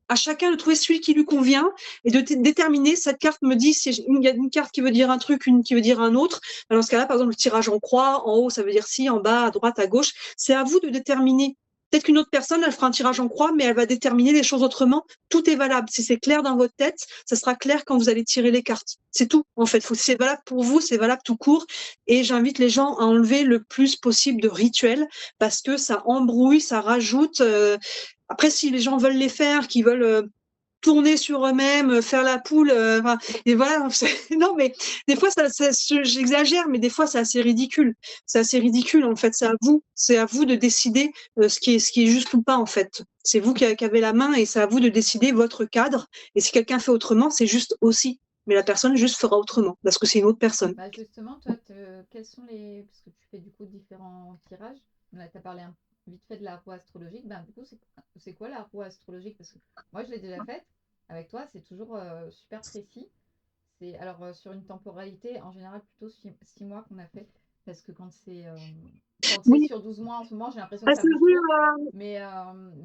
à chacun de trouver celui qui lui convient et de déterminer cette carte me dit si il y a une carte qui veut dire un truc, une qui veut dire un autre. Dans ce cas-là, par exemple, le tirage en croix, en haut, ça veut dire ci, en bas, à droite, à gauche. C'est à vous de déterminer. Peut-être qu'une autre personne, elle fera un tirage en croix, mais elle va déterminer les choses autrement. Tout est valable. Si c'est clair dans votre tête, ça sera clair quand vous allez tirer les cartes. C'est tout, en fait. C'est valable pour vous, c'est valable tout court. Et j'invite les gens à enlever le plus possible de rituels parce que ça embrouille, ça rajoute. Après, si les gens veulent les faire, qui veulent tourner sur eux-mêmes, faire la poule, et voilà. Non, mais des fois, j'exagère, mais des fois, c'est assez ridicule. C'est assez ridicule, en fait. C'est à vous de décider ce qui est juste ou pas, en fait. C'est vous qui avez la main et c'est à vous de décider votre cadre. Et si quelqu'un fait autrement, c'est juste aussi. Mais la personne juste fera autrement parce que c'est une autre personne. Bah justement, toi, quels sont les. Parce que tu fais du coup différents tirages. Là, tu as parlé vite fait de la roue astrologique. Ben, du coup, c'est quoi la roue astrologique? Parce que moi, je l'ai déjà faite. Avec toi, c'est toujours super précis. C'est alors sur une temporalité, en général, plutôt 6 mois qu'on a fait. Parce que quand c'est Oui, sur 12 mois en ce moment, j'ai l'impression ah, que ça c'est bouge vrai, trop. Mais,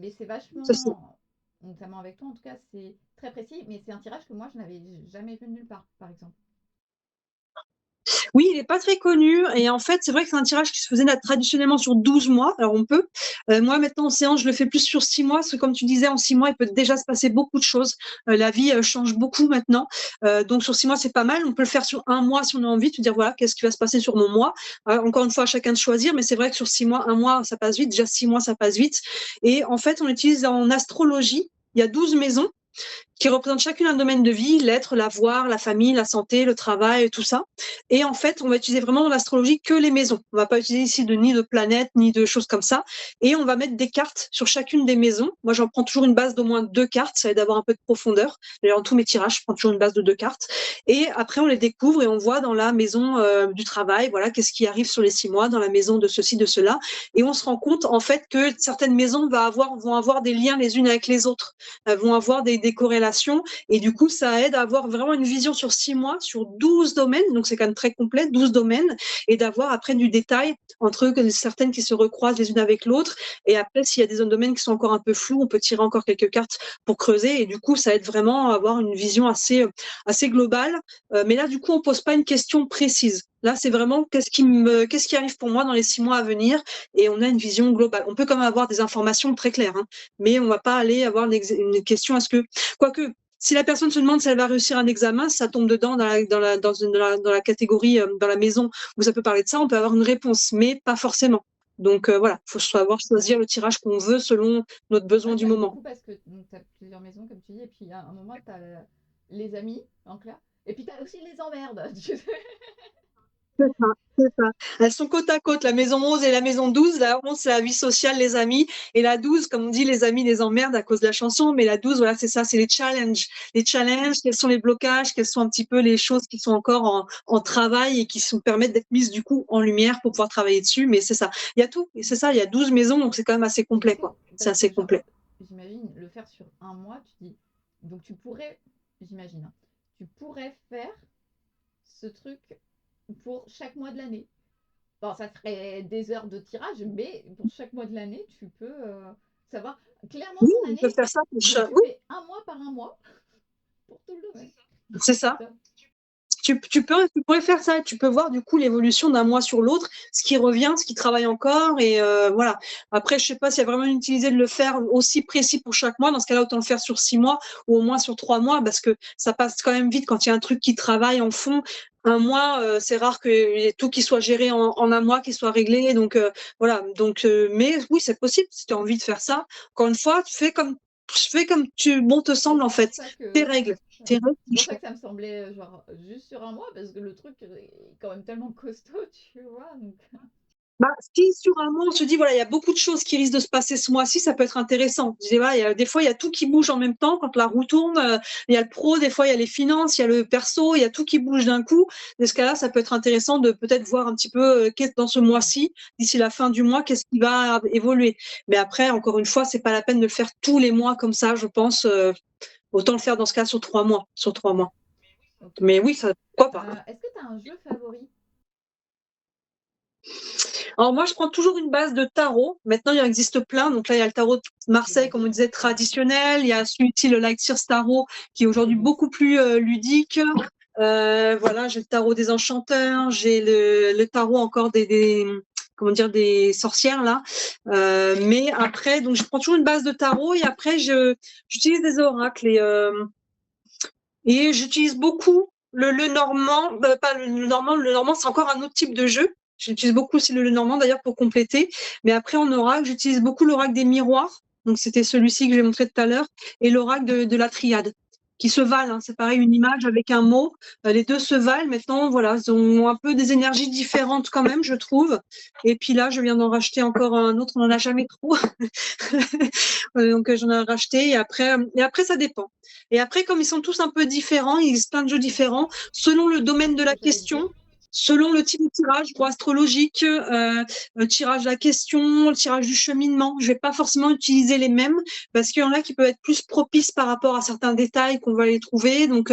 c'est c'est ça. vachement, notamment avec toi en tout cas, c'est très précis. Mais c'est un tirage que moi, je n'avais jamais vu nulle part, par exemple. Oui, il n'est pas très connu et en fait, c'est vrai que c'est un tirage qui se faisait traditionnellement sur 12 mois. Alors on peut. Moi maintenant en séance, je le fais plus sur 6 mois parce que comme tu disais, en 6 mois, il peut déjà se passer beaucoup de choses. La vie change beaucoup maintenant. Donc sur 6 mois, c'est pas mal. On peut le faire sur un mois si on a envie, de dire voilà, qu'est-ce qui va se passer sur mon mois. Encore une fois, à chacun de choisir, mais c'est vrai que sur 6 mois, un mois, ça passe vite. Déjà 6 mois, ça passe vite. Et en fait, on utilise en astrologie, il y a 12 maisons qui représentent chacune un domaine de vie, l'être, l'avoir, la famille, la santé, le travail, tout ça. Et en fait, on va utiliser vraiment dans l'astrologie que les maisons. On va pas utiliser ici ni de planètes, ni de choses comme ça. Et on va mettre des cartes sur chacune des maisons. Moi, j'en prends toujours une base d'au moins 2 cartes. Ça aide d'avoir un peu de profondeur. D'ailleurs, dans tous mes tirages, je prends toujours une base de 2 cartes. Et après, on les découvre et on voit dans la maison du travail, voilà, qu'est-ce qui arrive sur les 6 mois, dans la maison de ceci, de cela. Et on se rend compte, en fait, que certaines maisons vont avoir des liens les unes avec les autres, vont avoir des corrélations. Et du coup, ça aide à avoir vraiment une vision sur 6 mois, sur 12 domaines. Donc, c'est quand même très complet, 12 domaines. Et d'avoir après du détail entre certaines qui se recroisent les unes avec l'autre. Et après, s'il y a des domaines qui sont encore un peu flous, on peut tirer encore quelques cartes pour creuser. Et du coup, ça aide vraiment à avoir une vision assez globale. Mais là, du coup, on pose pas une question précise. Là, c'est vraiment qu'est-ce qui arrive pour moi dans les 6 mois à venir, et on a une vision globale. On peut quand même avoir des informations très claires, hein, mais on va pas aller avoir une question quoique, si la personne se demande si elle va réussir un examen, ça tombe dedans dans la catégorie, dans la maison où ça peut parler de ça, on peut avoir une réponse, mais pas forcément. Donc voilà, il faut savoir choisir le tirage qu'on veut selon notre besoin Ouais, du j'aime moment. beaucoup parce que tu as plusieurs maisons, comme tu dis, et puis à un moment, tu as les amis, en clair, et puis tu as aussi les emmerdes. C'est ça, c'est ça. Elles sont côte à côte, la maison 11 et la maison 12. La 11, c'est la vie sociale, les amis. Et la 12, comme on dit, les amis les emmerdent à cause de la chanson. Mais la 12, voilà, c'est ça, c'est les challenges. Les challenges, quels sont les blocages, quelles sont un petit peu les choses qui sont encore en travail et qui permettent d'être mises du coup en lumière pour pouvoir travailler dessus. Mais c'est ça. Il y a tout. Et c'est ça, il y a 12 maisons, donc c'est quand même assez Et du complet, coup, quoi. C'est parce que assez complet. j'imagine le faire sur un mois, tu dis, donc tu pourrais, j'imagine, hein, tu pourrais faire ce truc pour chaque mois de l'année. Bon, ça serait des heures de tirage, mais pour chaque mois de l'année, tu peux savoir clairement Oui, ton on peut année. faire ça pour Donc chaque. tu Oui, fais un mois par un mois pour tout le domaine. c'est ça. Top. Tu pourrais faire ça. Tu peux voir du coup l'évolution d'un mois sur l'autre, ce qui revient, ce qui travaille encore, et voilà. Après, je sais pas s'il y a vraiment une utilité de le faire aussi précis pour chaque mois. Dans ce cas-là, autant le faire sur 6 mois ou au moins sur 3 mois, parce que ça passe quand même vite quand il y a un truc qui travaille en fond. Un mois, c'est rare qu'il y ait tout qui soit géré en un mois, qui soit réglé. Donc voilà. Donc, mais oui, c'est possible si tu as envie de faire ça. Encore une fois, fais comme bon te Mais semble en fait. Tes règles. Tes règles. c'est pour ça que ça me semblait genre juste sur un mois, parce que le truc est quand même tellement costaud, tu vois. Donc... Bah, si sur un mois, on se dit, voilà, il y a beaucoup de choses qui risquent de se passer ce mois-ci, ça peut être intéressant. Je dis, voilà, des fois, il y a tout qui bouge en même temps quand la roue tourne. Il y a le pro, des fois, il y a les finances, il y a le perso, il y a tout qui bouge d'un coup. Dans ce cas-là, ça peut être intéressant de peut-être voir un petit peu qu'est-ce dans ce mois-ci, d'ici la fin du mois, qu'est-ce qui va évoluer. Mais après, encore une fois, c'est pas la peine de le faire tous les mois comme ça, je pense. Autant le faire dans ce cas sur 3 mois. Sur 3 mois. Okay. Mais oui, ça, pourquoi pas. Est-ce que tu as un jeu favori? Alors moi, je prends toujours une base de tarot. Maintenant, il en existe plein. Donc là, il y a le tarot de Marseille, comme on disait, traditionnel. Il y a celui-ci, le Light Sears Tarot, qui est aujourd'hui beaucoup plus ludique. Voilà, j'ai le tarot des enchanteurs, j'ai le tarot encore comment dire, des sorcières là. Mais après, donc je prends toujours une base de tarot et après j'utilise des oracles et j'utilise beaucoup le normand, pas le normand, c'est encore un autre type de jeu. J'utilise beaucoup aussi le normand d'ailleurs pour compléter. Mais après en oracle, j'utilise beaucoup l'oracle des miroirs. Donc c'était celui-ci que j'ai montré tout à l'heure et l'oracle de la triade qui se valent. Hein. C'est pareil, une image avec un mot. Les deux se valent. Maintenant, voilà, ils ont un peu des énergies différentes quand même, je trouve. Et puis là, je viens d'en racheter encore un autre. On n'en a jamais trop. Donc j'en ai racheté. Et après, ça dépend. Et après, comme ils sont tous un peu différents, il existe plein de jeux différents selon le domaine de la question. selon le type de tirage, pour astrologique, le tirage de la question, le tirage du cheminement, je vais pas forcément utiliser les mêmes parce qu'il y en a qui peuvent être plus propices par rapport à certains détails qu'on va les trouver. Donc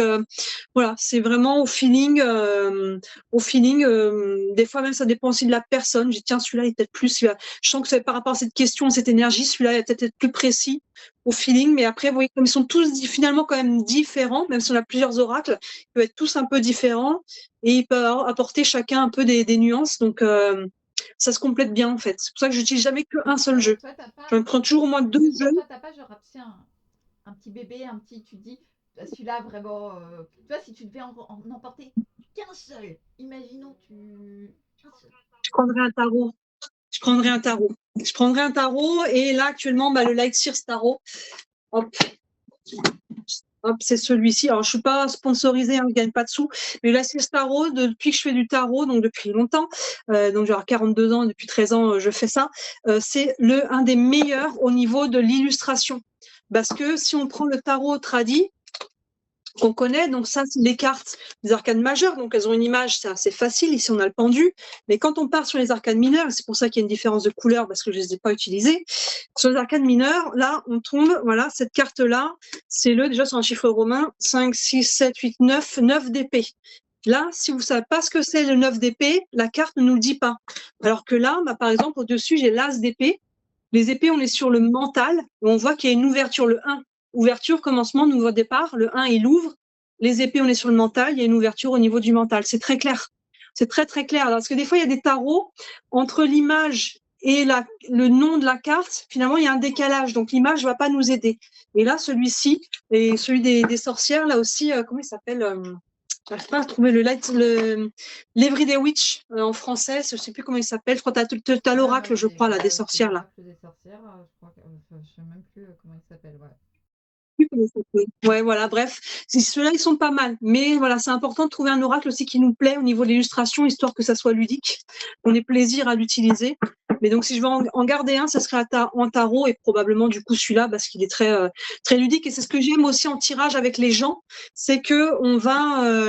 voilà, c'est vraiment au feeling. Des fois même ça dépend aussi de la personne. Je dis tiens celui-là il est peut-être plus. Je sens que c'est par rapport à cette question, cette énergie, celui-là il va peut-être être plus précis au feeling. Mais après, vous voyez, comme ils sont tous finalement quand même différents, même si on a plusieurs oracles, ils peuvent être tous un peu différents et ils peuvent apporter chacun un peu des nuances. Donc ça se complète bien en fait. C'est pour ça que je n'utilise jamais qu'un seul jeu. Toi, t'as pas, Je prends toujours au moins 2 jeux. toi, t'as pas genre un petit bébé, tu dis, celui-là vraiment, tu vois, si tu devais en emporter qu'un seul, imaginons un seul. Je prendrais un tarot. Je prendrais un tarot et là actuellement le Light Sears Tarot. Hop, c'est celui-ci. Alors je suis pas sponsorisée, je gagne pas de sous, mais le Light Sears Tarot depuis que je fais du tarot, donc depuis longtemps, donc j'ai 42 ans, depuis 13 ans je fais ça. C'est un des meilleurs au niveau de l'illustration, parce que si on prend le tarot tradit qu'on connaît, donc ça c'est les cartes des arcanes majeures, donc elles ont une image, c'est assez facile, ici on a le pendu, mais quand on part sur les arcanes mineures, c'est pour ça qu'il y a une différence de couleur parce que je ne les ai pas utilisées, sur les arcanes mineures, là on tombe, voilà, cette carte-là, c'est déjà sur un chiffre romain, 5, 6, 7, 8, 9 d'épée. Là, si vous ne savez pas ce que c'est le 9 d'épée, la carte ne nous le dit pas. Alors que là, par exemple, au-dessus, j'ai l'as d'épée. Les épées, on est sur le mental, et on voit qu'il y a une ouverture, le 1. Ouverture, commencement, nouveau départ. Le 1, il ouvre. Les épées, on est sur le mental. Il y a une ouverture au niveau du mental. C'est très clair. C'est très, très clair. Parce que des fois, il y a des tarots, entre l'image et le nom de la carte, finalement, il y a un décalage. Donc, l'image ne va pas nous aider. Et là, celui-ci, et celui des sorcières, là aussi, comment il s'appelle j'arrive pas à trouver l'Everyday Witch en français, je sais plus comment il s'appelle. Je crois que tu as l'oracle, je crois, là, des sorcières, là. L'oracle des sorcières, je crois que, je sais même plus comment il s'appelle, ouais. Ouais, voilà, bref, ceux-là, ils sont pas mal. Mais voilà, c'est important de trouver un oracle aussi qui nous plaît au niveau de l'illustration, histoire que ça soit ludique, qu'on ait plaisir à l'utiliser. Mais donc, si je veux en garder un, ça serait en tarot et probablement du coup celui-là parce qu'il est très ludique. Et c'est ce que j'aime aussi en tirage avec les gens, c'est que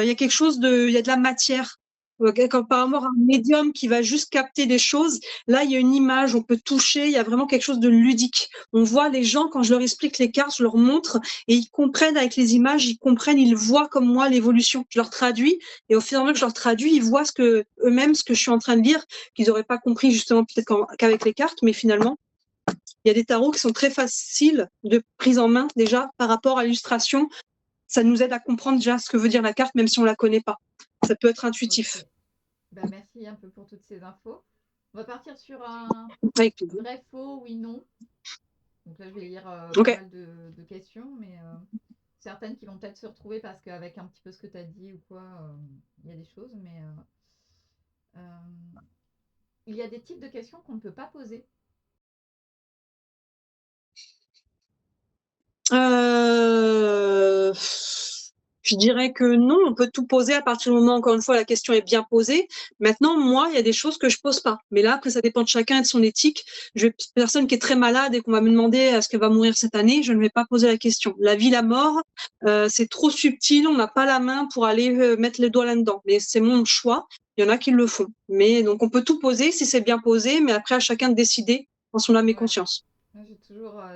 il y a quelque chose il y a de la matière. Quand par rapport à un médium qui va juste capter des choses, là, il y a une image, on peut toucher, il y a vraiment quelque chose de ludique. On voit les gens, quand je leur explique les cartes, je leur montre et ils comprennent avec les images, ils voient comme moi l'évolution. Je leur traduis et au fur et à mesure que je leur traduis, ils voient eux-mêmes ce que je suis en train de lire, qu'ils n'auraient pas compris justement peut-être qu'avec les cartes, mais finalement, il y a des tarots qui sont très faciles de prise en main déjà par rapport à l'illustration. Ça nous aide à comprendre déjà ce que veut dire la carte, même si on la connaît pas. Ça peut être intuitif. Okay. Merci un peu pour toutes ces infos. On va partir sur un vrai, faux, oui, non. Donc là, je vais lire pas mal de questions, mais certaines qui vont peut-être se retrouver parce qu'avec un petit peu ce que tu as dit ou quoi, il y a des choses, mais il y a des types de questions qu'on ne peut pas poser. Je dirais que non, on peut tout poser à partir du moment, encore une fois, la question est bien posée. Maintenant, moi, il y a des choses que je pose pas. Mais là, après, ça dépend de chacun et de son éthique. Une personne qui est très malade et qu'on va me demander est-ce qu'elle va mourir cette année, je ne vais pas poser la question. La vie, la mort, c'est trop subtil, on n'a pas la main pour aller mettre les doigts là-dedans. Mais c'est mon choix. Il y en a qui le font. Mais donc, on peut tout poser si c'est bien posé, mais après, à chacun de décider en son âme et conscience.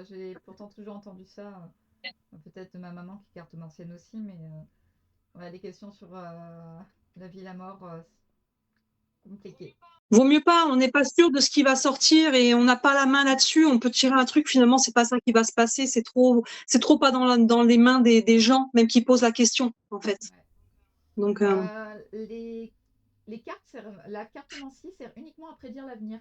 J'ai pourtant toujours entendu ça, peut-être de ma maman qui est cartomancienne aussi, mais des questions sur la vie et la mort, compliqué. Vaut mieux pas, on n'est pas sûr de ce qui va sortir et on n'a pas la main là-dessus, on peut tirer un truc, finalement c'est pas ça qui va se passer, c'est trop pas dans les mains des gens, même qui posent la question en fait. Ouais. Donc les cartes, la cartomancie sert uniquement à prédire l'avenir.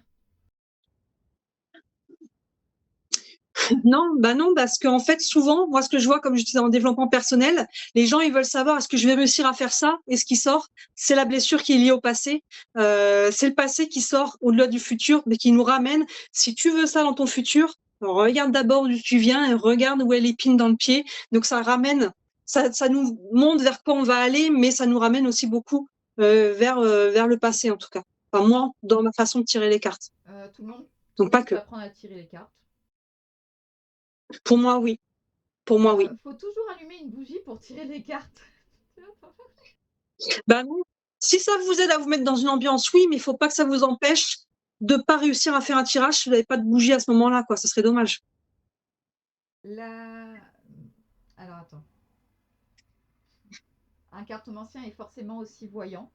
Non, parce qu'en fait, souvent, moi, ce que je vois, comme je disais en développement personnel, les gens, ils veulent savoir est-ce que je vais réussir à faire ça, et ce qui sort, c'est la blessure qui est liée au passé. C'est le passé qui sort au-delà du futur, mais qui nous ramène. Si tu veux ça dans ton futur, regarde d'abord d'où tu viens et regarde où est l'épine dans le pied. Donc, ça ramène, ça nous montre vers quoi on va aller, mais ça nous ramène aussi beaucoup vers le passé, en tout cas. Enfin, moi, dans ma façon de tirer les cartes. Tout le monde pas que. peut apprendre à tirer les cartes. Pour moi, oui. Faut toujours allumer une bougie pour tirer les cartes. Non, Si ça vous aide à vous mettre dans une ambiance, oui, mais il ne faut pas que ça vous empêche de ne pas réussir à faire un tirage si vous n'avez pas de bougie à ce moment-là, quoi. Ça serait dommage. La... Alors attends. Un cartomancien est forcément aussi voyant.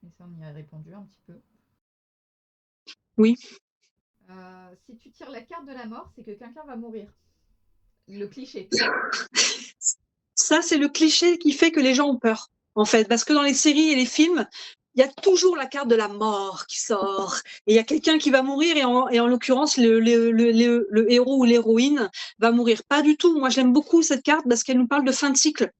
Mais ça, on y a répondu un petit peu. Oui. Si tu tires la carte de la mort, c'est que quelqu'un va mourir. Le cliché. Ça, c'est le cliché qui fait que les gens ont peur, en fait. Parce que dans les séries et les films, il y a toujours la carte de la mort qui sort. Et il y a quelqu'un qui va mourir, et en l'occurrence, le héros ou l'héroïne va mourir. Pas du tout. Moi, j'aime beaucoup cette carte parce qu'elle nous parle de fin de cycle.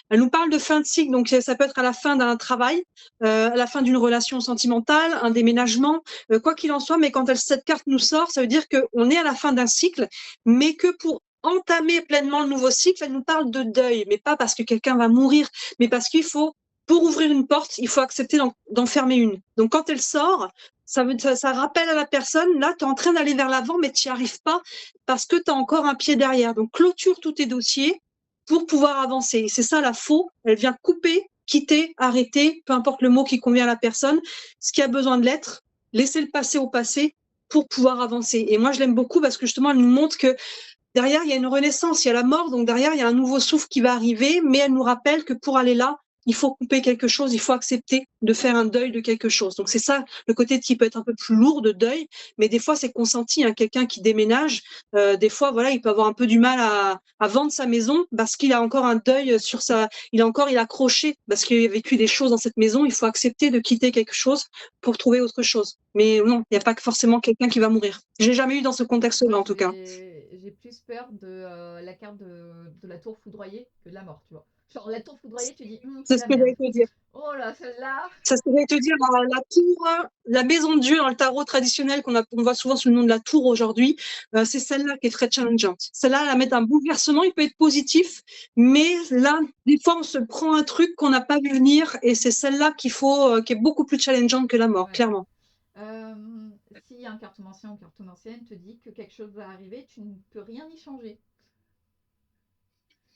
Elle nous parle de fin de cycle. Donc, ça peut être à la fin d'un travail, à la fin d'une relation sentimentale, un déménagement, quoi qu'il en soit. Mais quand cette carte nous sort, ça veut dire qu'on est à la fin d'un cycle, mais que pour entamer pleinement le nouveau cycle, elle nous parle de deuil, mais pas parce que quelqu'un va mourir, mais parce qu'il faut, pour ouvrir une porte, il faut accepter d'en fermer une. Donc quand elle sort, ça rappelle à la personne, là, tu es en train d'aller vers l'avant, mais tu n'y arrives pas parce que tu as encore un pied derrière. Donc clôture tous tes dossiers pour pouvoir avancer. Et c'est ça la faux, elle vient couper, quitter, arrêter, peu importe le mot qui convient à la personne, ce qui a besoin de l'être, laisser le passé au passé pour pouvoir avancer. Et moi, je l'aime beaucoup parce que justement, elle nous montre que derrière, il y a une renaissance, il y a la mort, donc derrière, il y a un nouveau souffle qui va arriver, mais elle nous rappelle que pour aller là, il faut couper quelque chose, il faut accepter de faire un deuil de quelque chose. Donc c'est ça, le côté qui peut être un peu plus lourd de deuil, mais des fois c'est consenti. Hein, quelqu'un qui déménage, des fois, voilà, il peut avoir un peu du mal à vendre sa maison parce qu'il a encore un deuil sur il est accroché parce qu'il a vécu des choses dans cette maison. Il faut accepter de quitter quelque chose pour trouver autre chose. Mais non, il n'y a pas forcément quelqu'un qui va mourir. J'ai jamais eu dans ce contexte-là, en tout cas. J'ai plus peur de la carte de la tour foudroyée que de la mort, tu vois. Genre, la tour foudroyée, tu dis, C'est c'est ce la que merde. j'allais te dire. Oh là, celle-là. C'est ce que j'allais te dire. La tour, la maison de Dieu dans le tarot traditionnel qu'on voit souvent sous le nom de la tour aujourd'hui, c'est celle-là qui est très challengeante. Celle-là, elle met un bouleversement, il peut être positif, mais là, des fois, on se prend un truc qu'on n'a pas vu venir, et c'est celle-là qui est beaucoup plus challengeante que la mort, Ouais. clairement. Si un cartomancien ou cartomancienne te dit que quelque chose va arriver, tu ne peux rien y changer.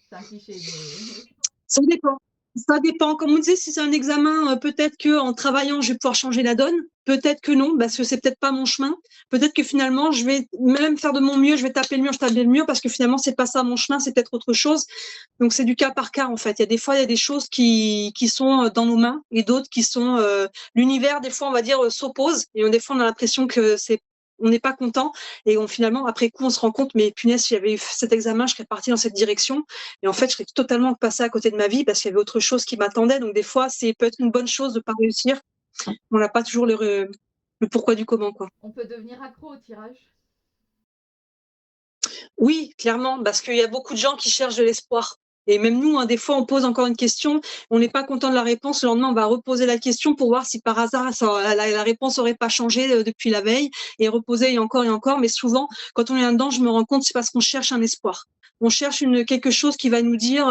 C'est un cliché, mais... Ça dépend. Ça dépend. Comme on disait, si c'est un examen, peut-être qu'en travaillant, je vais pouvoir changer la donne. Peut-être que non, parce que c'est peut-être pas mon chemin. Peut-être que finalement, je vais même faire de mon mieux, je vais taper le mur, je tape le mur, parce que finalement, c'est pas ça mon chemin, c'est peut-être autre chose. Donc, c'est du cas par cas, en fait. Il y a des fois, il y a des choses qui sont dans nos mains et d'autres qui sont, l'univers, des fois, on va dire, s'oppose. Et des fois, on a l'impression que on n'est pas content. Et finalement, après coup, on se rend compte, mais punaise, si j'avais eu cet examen, je serais partie dans cette direction. Et en fait, je serais totalement passée à côté de ma vie parce qu'il y avait autre chose qui m'attendait. Donc, des fois, c'est peut-être une bonne chose de ne pas réussir. On n'a pas toujours le pourquoi du comment, quoi. On peut devenir accro au tirage. Oui, clairement, parce qu'il y a beaucoup de gens qui cherchent de l'espoir. Et même nous, hein, des fois, on pose encore une question, on n'est pas content de la réponse. Le lendemain, on va reposer la question pour voir si par hasard, la réponse n'aurait pas changé depuis la veille, et reposer et encore. Mais souvent, quand on est là-dedans, je me rends compte, c'est parce qu'on cherche un espoir. On cherche quelque chose qui va nous dire,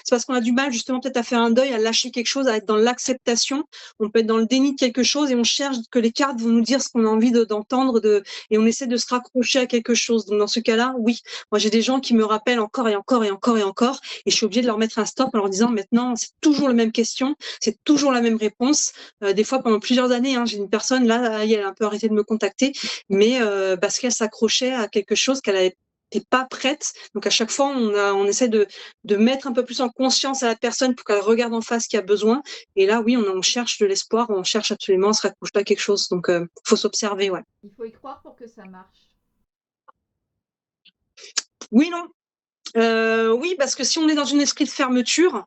c'est parce qu'on a du mal justement peut-être à faire un deuil, à lâcher quelque chose, à être dans l'acceptation. On peut être dans le déni de quelque chose et on cherche que les cartes vont nous dire ce qu'on a envie d'entendre, et on essaie de se raccrocher à quelque chose. Donc dans ce cas-là, oui, moi j'ai des gens qui me rappellent encore et je suis obligée de leur mettre un stop en leur disant maintenant c'est toujours la même question, c'est toujours la même réponse. Des fois pendant plusieurs années, hein, j'ai une personne là, elle a un peu arrêté de me contacter, mais parce qu'elle s'accrochait à quelque chose qu'elle avait n'était pas prête. Donc à chaque fois, on essaie de mettre un peu plus en conscience à la personne pour qu'elle regarde en face ce qu'il y a besoin. Et là, oui, on cherche de l'espoir, on cherche absolument à se raccrocher à quelque chose. Donc, faut s'observer, ouais. Il faut y croire pour que ça marche. Oui, non. Oui, parce que si on est dans un esprit de fermeture,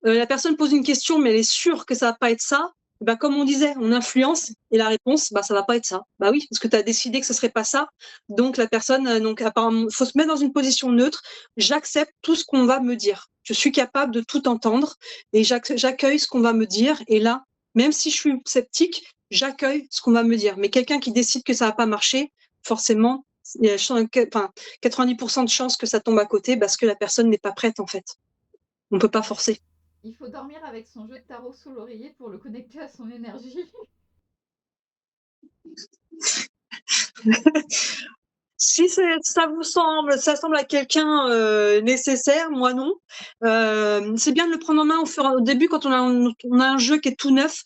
la personne pose une question, mais elle est sûre que ça va pas être ça. Bah, comme on disait, on influence et la réponse, bah, ça va pas être ça. Bah oui, parce que tu as décidé que ce serait pas ça. Donc, la personne, donc, apparemment, faut se mettre dans une position neutre. J'accepte tout ce qu'on va me dire. Je suis capable de tout entendre et j'accueille ce qu'on va me dire. Et là, même si je suis sceptique, j'accueille ce qu'on va me dire. Mais quelqu'un qui décide que ça va pas marcher, forcément, il y a 90% de chances que ça tombe à côté parce que la personne n'est pas prête, en fait. On peut pas forcer. Il faut dormir avec son jeu de tarot sous l'oreiller pour le connecter à son énergie. Si ça semble à quelqu'un nécessaire, moi non. C'est bien de le prendre en main au début quand on a un jeu qui est tout neuf.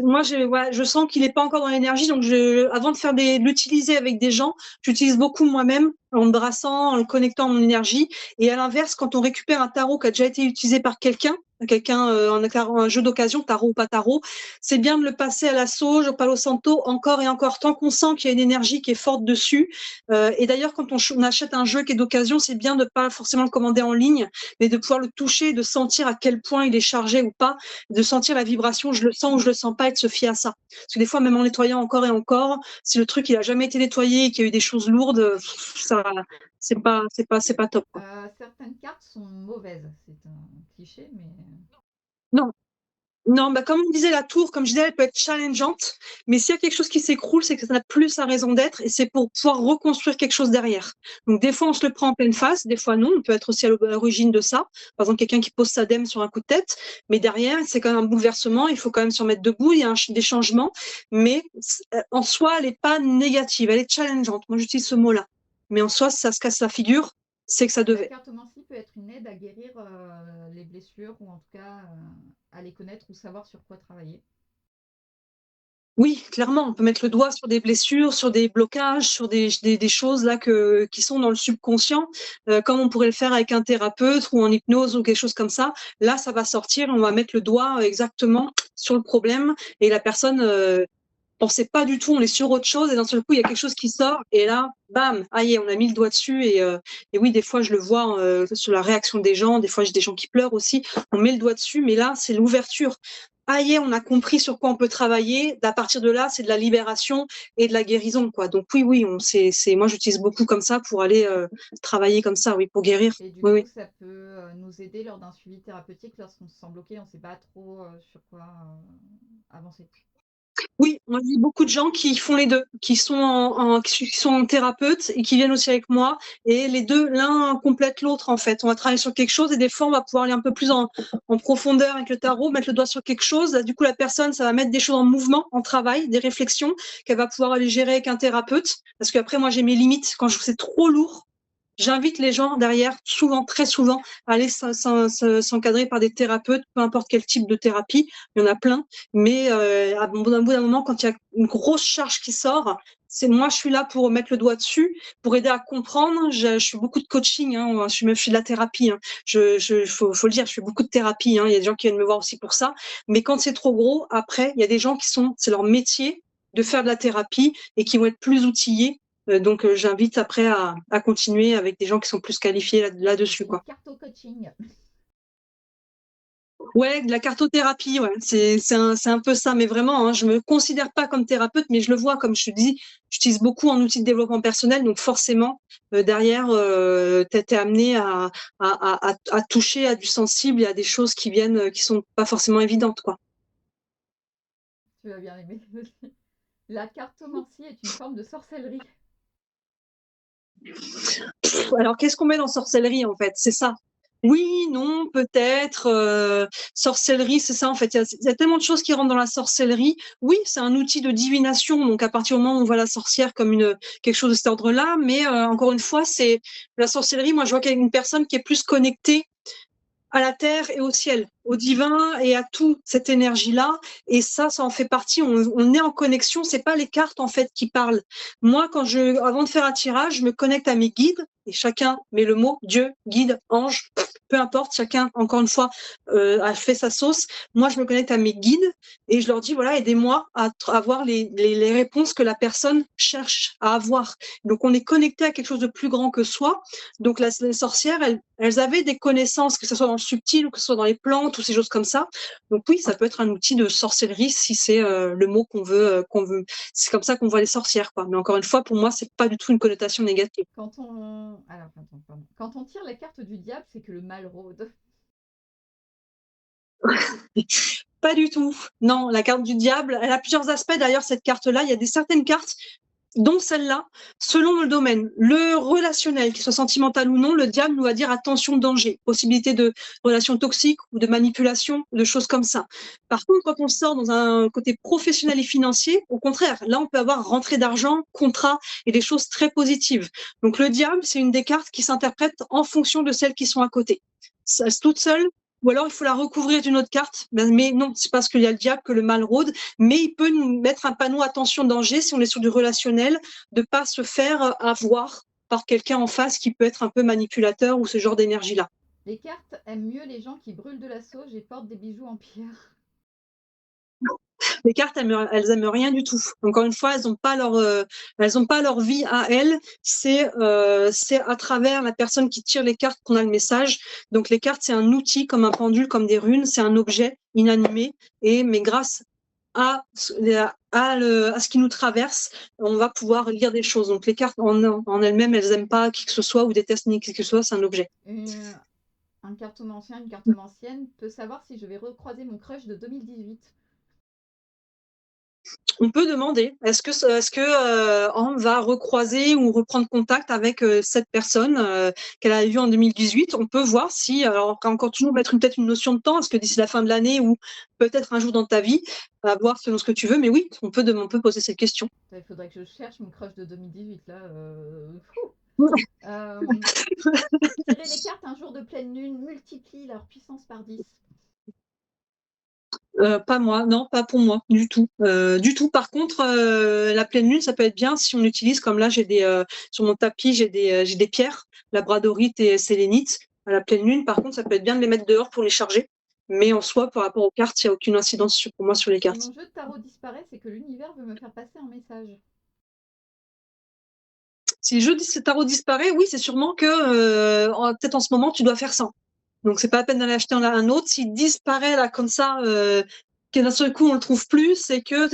Moi, je sens qu'il n'est pas encore dans l'énergie, donc avant de l'utiliser avec des gens, j'utilise beaucoup moi-même en me brassant, en le connectant à mon énergie. Et à l'inverse, quand on récupère un tarot qui a déjà été utilisé par quelqu'un, un jeu d'occasion, tarot ou pas tarot, c'est bien de le passer à la sauge, au palo santo, encore et encore, tant qu'on sent qu'il y a une énergie qui est forte dessus. Et d'ailleurs, quand on achète un jeu qui est d'occasion, c'est bien de pas forcément le commander en ligne, mais de pouvoir le toucher, de sentir à quel point il est chargé ou pas, de sentir la vibration, je le sens ou je le sens pas, et de se fier à ça. Parce que des fois, même en nettoyant encore et encore, si le truc il a jamais été nettoyé et qu'il y a eu des choses lourdes, ça, c'est pas top, quoi. Certaines cartes sont mauvaises, c'est un cliché, mais Non. Non, bah comme on disait, la tour, comme je disais, elle peut être challengeante, mais s'il y a quelque chose qui s'écroule, c'est que ça n'a plus sa raison d'être et c'est pour pouvoir reconstruire quelque chose derrière. Donc des fois, on se le prend en pleine face, des fois non, on peut être aussi à l'origine de ça. Par exemple, quelqu'un qui pose sa dème sur un coup de tête, mais derrière, c'est quand même un bouleversement, il faut quand même se remettre debout, il y a des changements, mais en soi, elle n'est pas négative, elle est challengeante. Moi, j'utilise ce mot-là. Mais en soi, si ça se casse la figure, c'est que ça la devait. cartomancie peut être une aide à guérir les blessures ou en tout cas à les connaître ou savoir sur quoi travailler. Oui, clairement, on peut mettre le doigt sur des blessures, sur des blocages, sur des choses là qui sont dans le subconscient, comme on pourrait le faire avec un thérapeute ou en hypnose ou quelque chose comme ça. Là, ça va sortir, on va mettre le doigt exactement sur le problème et la personne pensait pas du tout, on est sur autre chose et d'un seul coup, il y a quelque chose qui sort et là, bam, aïe, on a mis le doigt dessus et oui, des fois, je le vois sur la réaction des gens, des fois, j'ai des gens qui pleurent aussi, on met le doigt dessus, mais là, c'est l'ouverture. Aïe, on a compris sur quoi on peut travailler. À partir de là, c'est de la libération et de la guérison, quoi. Donc oui, moi, j'utilise beaucoup comme ça pour aller travailler comme ça, oui, pour guérir. Et du Oui, coup, oui. ça peut nous aider lors d'un suivi thérapeutique lorsqu'on se sent bloqué, on ne sait pas trop sur quoi avancer. Oui, moi j'ai beaucoup de gens qui font les deux, qui sont thérapeutes et qui viennent aussi avec moi. Et les deux, l'un complète l'autre en fait. On va travailler sur quelque chose et des fois on va pouvoir aller un peu plus en profondeur avec le tarot, mettre le doigt sur quelque chose. Là, du coup, la personne, ça va mettre des choses en mouvement, en travail, des réflexions qu'elle va pouvoir aller gérer avec un thérapeute. Parce qu'après, moi j'ai mes limites. Quand je trouve que c'est trop lourd, j'invite les gens derrière, souvent, très souvent, à aller s'encadrer par des thérapeutes, peu importe quel type de thérapie, il y en a plein. Mais à bout d'un moment, quand il y a une grosse charge qui sort, c'est moi, je suis là pour mettre le doigt dessus, pour aider à comprendre. Je fais beaucoup de coaching, hein, je fais de la thérapie. Hein. Faut le dire, je fais beaucoup de thérapie. Hein. Il y a des gens qui viennent me voir aussi pour ça. Mais quand c'est trop gros, après, il y a des gens c'est leur métier de faire de la thérapie et qui vont être plus outillés donc, j'invite après à continuer avec des gens qui sont plus qualifiés là-dessus, C'est quoi. une carte au coaching. Ouais, de la cartothérapie, ouais, c'est un peu ça, mais vraiment, hein, je me considère pas comme thérapeute, mais je le vois, comme je te dis, j'utilise beaucoup en outil de développement personnel, donc forcément, derrière, t'es amené à toucher à du sensible et à des choses qui viennent, qui sont pas forcément évidentes, quoi. Tu vas bien aimer aussi. La cartomancie est une forme de sorcellerie. Alors, qu'est-ce qu'on met dans sorcellerie, en fait? C'est ça. Oui, non, peut-être. Sorcellerie, c'est ça, en fait. Il y a tellement de choses qui rentrent dans la sorcellerie. Oui, c'est un outil de divination. Donc, à partir du moment où on voit la sorcière comme quelque chose de cet ordre-là. Mais encore une fois, c'est la sorcellerie. Moi, je vois qu'il y a une personne qui est plus connectée à la terre et au ciel, au divin et à toute cette énergie-là. Et ça en fait partie. On est en connexion. C'est pas les cartes en fait qui parlent. Moi, avant de faire un tirage, je me connecte à mes guides et chacun met le mot Dieu, guide, ange, peu importe. Chacun, encore une fois, a fait sa sauce. Moi, je me connecte à mes guides et je leur dis voilà, aidez-moi à avoir les réponses que la personne cherche à avoir. Donc, on est connecté à quelque chose de plus grand que soi. Donc, les sorcières, elles avaient des connaissances, que ce soit dans le subtil ou que ce soit dans les plantes ou ces choses comme ça. Donc oui, ça peut être un outil de sorcellerie si c'est le mot qu'on veut. C'est comme ça qu'on voit les sorcières, quoi. Mais encore une fois, pour moi, c'est pas du tout une connotation négative. Alors, attends, pardon. Quand on tire la carte du diable, c'est que le mal rôde. Pas du tout. Non, la carte du diable, elle a plusieurs aspects. D'ailleurs, cette carte-là, il y a certaines cartes. dont celle-là, selon le domaine. Le relationnel, qu'il soit sentimental ou non, le diable nous va dire attention, danger, possibilité de relations toxiques ou de manipulation, de choses comme ça. Par contre, quand on sort dans un côté professionnel et financier, au contraire, là, on peut avoir rentrée d'argent, contrat et des choses très positives. Donc, le diable, c'est une des cartes qui s'interprète en fonction de celles qui sont à côté. Ça, toute seule, ou alors il faut la recouvrir d'une autre carte. Mais non, c'est parce qu'il y a le diable que le mal rôde. Mais il peut nous mettre un panneau attention danger si on est sur du relationnel, de pas se faire avoir par quelqu'un en face qui peut être un peu manipulateur ou ce genre d'énergie-là. Les cartes aiment mieux les gens qui brûlent de la sauge et portent des bijoux en pierre. Les cartes, elles aiment rien du tout. Encore une fois, elles n'ont pas leur vie à elles. C'est à travers la personne qui tire les cartes qu'on a le message. Donc les cartes, c'est un outil comme un pendule, comme des runes. C'est un objet inanimé. Mais grâce à ce qui nous traverse, on va pouvoir lire des choses. Donc les cartes en elles-mêmes, elles n'aiment pas qui que ce soit ou détestent qui que ce soit. C'est un objet. Un cartomancien, une cartomancienne peut savoir si je vais recroiser mon crush de 2018. On peut demander, est-ce que Anne va recroiser ou reprendre contact avec cette personne qu'elle a vue en 2018. On peut voir si, alors encore toujours mettre peut-être une notion de temps, est-ce que d'ici la fin de l'année ou peut-être un jour dans ta vie, à voir selon ce que tu veux, mais oui, on peut poser cette question. Il faudrait que je cherche mon crush de 2018, là. Tirer les cartes un jour de pleine lune multiplie leur puissance par 10. Pas moi, non, pas pour moi, du tout. Par contre, la pleine lune, ça peut être bien si on utilise, comme là, sur mon tapis, j'ai des pierres, labradorite et sélénite. À la pleine lune, par contre, ça peut être bien de les mettre dehors pour les charger. Mais en soi, par rapport aux cartes, il n'y a aucune incidence pour moi sur les cartes. Si mon jeu de tarot disparaît, c'est que l'univers veut me faire passer un message. Si le jeu de tarot disparaît, oui, c'est sûrement que peut-être en ce moment, tu dois faire ça. Donc, c'est pas la peine d'aller acheter un autre. S'il disparaît là comme ça, que d'un seul coup on le trouve plus, c'est que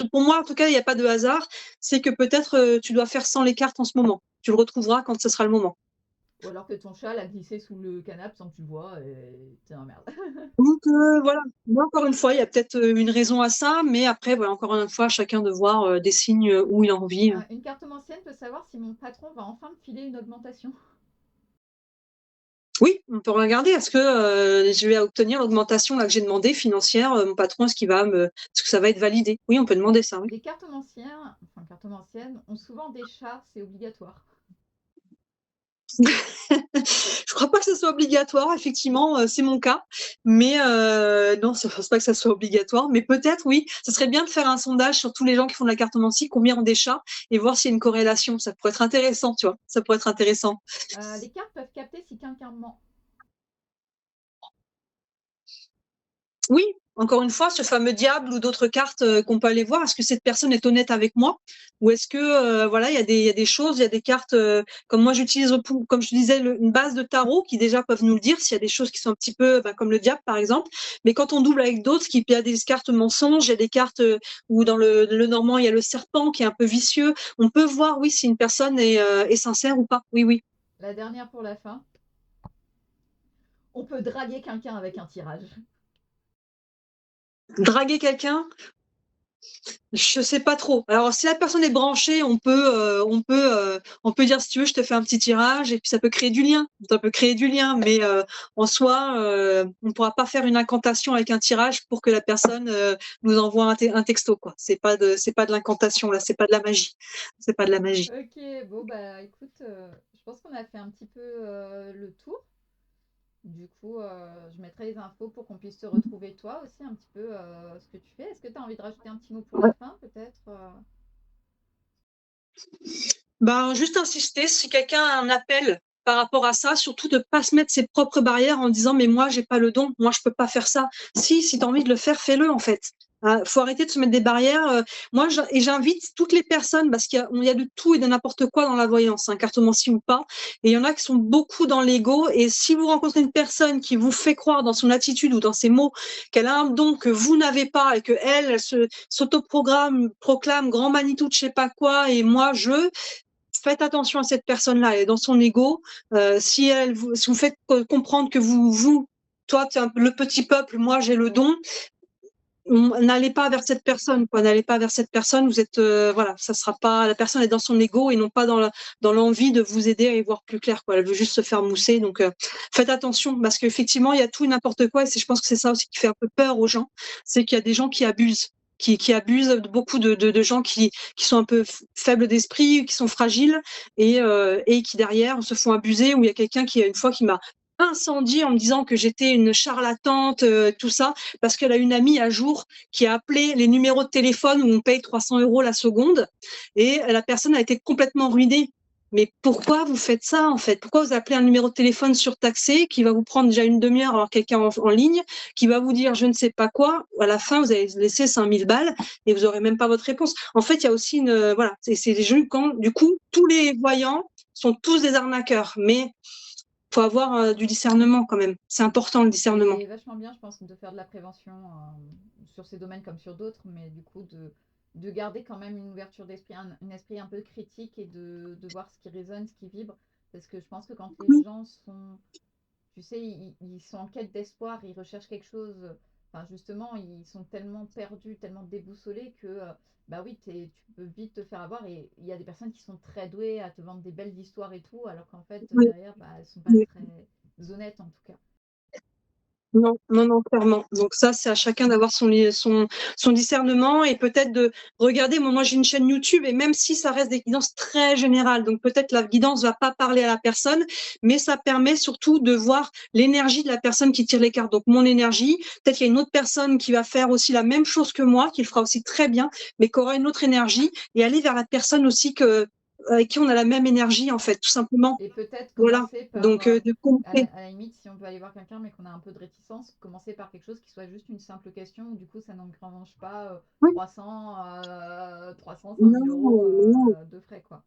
pour moi en tout cas, il n'y a pas de hasard. C'est que peut-être tu dois faire sans les cartes en ce moment. Tu le retrouveras quand ce sera le moment. Ou alors que ton chat l'a glissé sous le canapé sans que tu le vois et t'es un merde. Donc voilà. Moi, encore une fois, il y a peut-être une raison à ça, mais après, voilà, encore une fois, chacun de voir des signes où il a envie. Une cartomancienne peut savoir si mon patron va enfin me filer une augmentation. Oui, on peut regarder. Est-ce que je vais obtenir l'augmentation là que j'ai demandé financière, mon patron, est-ce que ça va être validé? Oui, on peut demander ça. Oui. Les cartomanciennes ont souvent des chats, c'est obligatoire. Je crois pas que ce soit obligatoire, effectivement, c'est mon cas. Mais non, je pense pas que ça soit obligatoire. Mais peut-être, oui. Ça serait bien de faire un sondage sur tous les gens qui font de la cartomancie, combien ont des chats, et voir s'il y a une corrélation. Ça pourrait être intéressant, tu vois. Ça pourrait être intéressant. Les cartes peuvent capter si quelqu'un ment. Oui, encore une fois, ce fameux diable ou d'autres cartes qu'on peut aller voir, est-ce que cette personne est honnête avec moi? Ou est-ce que, voilà, il y a des choses, il y a des cartes, comme moi j'utilise, comme je disais, une base de tarot qui déjà peuvent nous le dire s'il y a des choses qui sont un petit peu, comme le diable par exemple. Mais quand on double avec d'autres, il y a des cartes mensonges, il y a des cartes où dans le normand, il y a le serpent qui est un peu vicieux. On peut voir, oui, si une personne est sincère ou pas. Oui, oui. La dernière pour la fin. On peut draguer quelqu'un avec un tirage. Draguer quelqu'un, je sais pas trop. Alors, si la personne est branchée, on peut dire si tu veux, je te fais un petit tirage et puis ça peut créer du lien. Ça peut créer du lien, mais en soi, on ne pourra pas faire une incantation avec un tirage pour que la personne nous envoie un texto, quoi. C'est pas de l'incantation là, c'est pas de la magie. C'est pas de la magie. Ok, bon bah écoute, je pense qu'on a fait un petit peu le tour. Du coup, je mettrai les infos pour qu'on puisse te retrouver toi aussi un petit peu ce que tu fais. Est-ce que tu as envie de rajouter un petit mot pour la fin peut-être Juste insister, si quelqu'un a un appel par rapport à ça, surtout de ne pas se mettre ses propres barrières en disant mais moi j'ai pas le don, moi je peux pas faire ça. Si tu as envie de le faire, fais-le en fait. Faut arrêter de se mettre des barrières. Et j'invite toutes les personnes, parce qu'il y a de tout et de n'importe quoi dans la voyance, cartomancie ou pas. Et il y en a qui sont beaucoup dans l'ego. Et si vous rencontrez une personne qui vous fait croire dans son attitude ou dans ses mots qu'elle a un don que vous n'avez pas et que elle s'autoprogramme, proclame grand Manitou de je sais pas quoi et moi faites attention à cette personne-là. Elle est dans son ego. Si vous faites comprendre que toi, tu es le petit peuple, moi, j'ai le don, n'allez pas vers cette personne, quoi. N'allez pas vers cette personne. Vous êtes, voilà, ça sera pas. La personne est dans son ego et non pas dans l'envie de vous aider à y voir plus clair, quoi. Elle veut juste se faire mousser. Donc, faites attention parce qu'effectivement, il y a tout et n'importe quoi. Et je pense que c'est ça aussi qui fait un peu peur aux gens, c'est qu'il y a des gens qui abusent. Qui abusent beaucoup de gens qui sont un peu faibles d'esprit, qui sont fragiles et qui derrière se font abuser. Où il y a quelqu'un qui une fois qui m'a incendié en me disant que j'étais une charlatante, tout ça, parce qu'elle a une amie à jour qui a appelé les numéros de téléphone où on paye 300 € la seconde et la personne a été complètement ruinée. Mais pourquoi vous faites ça en fait? Pourquoi vous appelez un numéro de téléphone surtaxé qui va vous prendre déjà une demi-heure alors quelqu'un en ligne qui va vous dire je ne sais pas quoi, à la fin vous allez laisser 5000 balles et vous aurez même pas votre réponse. En fait, il y a aussi voilà, c'est des jeux quand du coup tous les voyants sont tous des arnaqueurs, mais faut avoir du discernement quand même. C'est important le discernement. C'est vachement bien, je pense, de faire de la prévention sur ces domaines comme sur d'autres, mais du coup de garder quand même une ouverture d'esprit, un esprit un peu critique et de voir ce qui résonne, ce qui vibre. Parce que je pense que quand les gens sont, tu sais, ils sont en quête d'espoir, ils recherchent quelque chose, enfin justement, ils sont tellement perdus, tellement déboussolés que, bah oui, tu peux vite te faire avoir. Et il y a des personnes qui sont très douées à te vendre des belles histoires et tout, alors qu'en fait, Oui, derrière, bah, elles sont pas oui. très honnêtes en tout cas. Non, non, non, clairement. Donc ça, c'est à chacun d'avoir son discernement et peut-être de regarder. Moi, j'ai une chaîne YouTube et même si ça reste des guidances très générales, donc peut-être la guidance va pas parler à la personne, mais ça permet surtout de voir l'énergie de la personne qui tire les cartes. Donc mon énergie, peut-être qu'il y a une autre personne qui va faire aussi la même chose que moi, qui le fera aussi très bien, mais qui aura une autre énergie et aller vers la personne aussi avec qui on a la même énergie en fait, tout simplement. Et peut-être Voilà. commencer par, Donc de compter. à la limite, si on veut aller voir quelqu'un mais qu'on a un peu de réticence, commencer par quelque chose qui soit juste une simple question où du coup ça n'engrange pas Oui. 300, 5000 Non, euros non. de frais, quoi.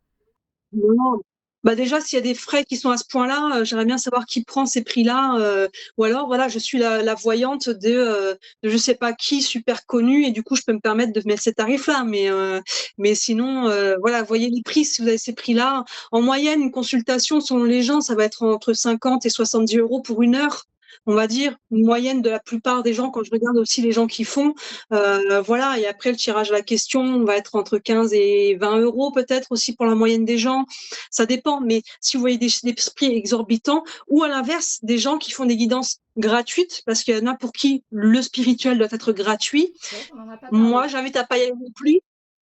Non. Bah déjà, s'il y a des frais qui sont à ce point-là, j'aimerais bien savoir qui prend ces prix-là. Ou alors, voilà, je suis la voyante de je sais pas qui, super connue, et du coup, je peux me permettre de mettre ces tarifs-là. Mais sinon, voilà, voyez les prix si vous avez ces prix-là. En moyenne, une consultation, selon les gens, ça va être entre 50 et 70 € pour 1 heure. On va dire, une moyenne de la plupart des gens, quand je regarde aussi les gens qui font. Voilà, et après, le tirage à la question, on va être entre 15 et 20 € peut-être aussi pour la moyenne des gens. Ça dépend, mais si vous voyez des prix exorbitants, ou à l'inverse, des gens qui font des guidances gratuites, parce qu'il y en a pour qui le spirituel doit être gratuit. C'est vrai qu'on n'en a pas Moi, parlé. j'invite à pas y aller non plus,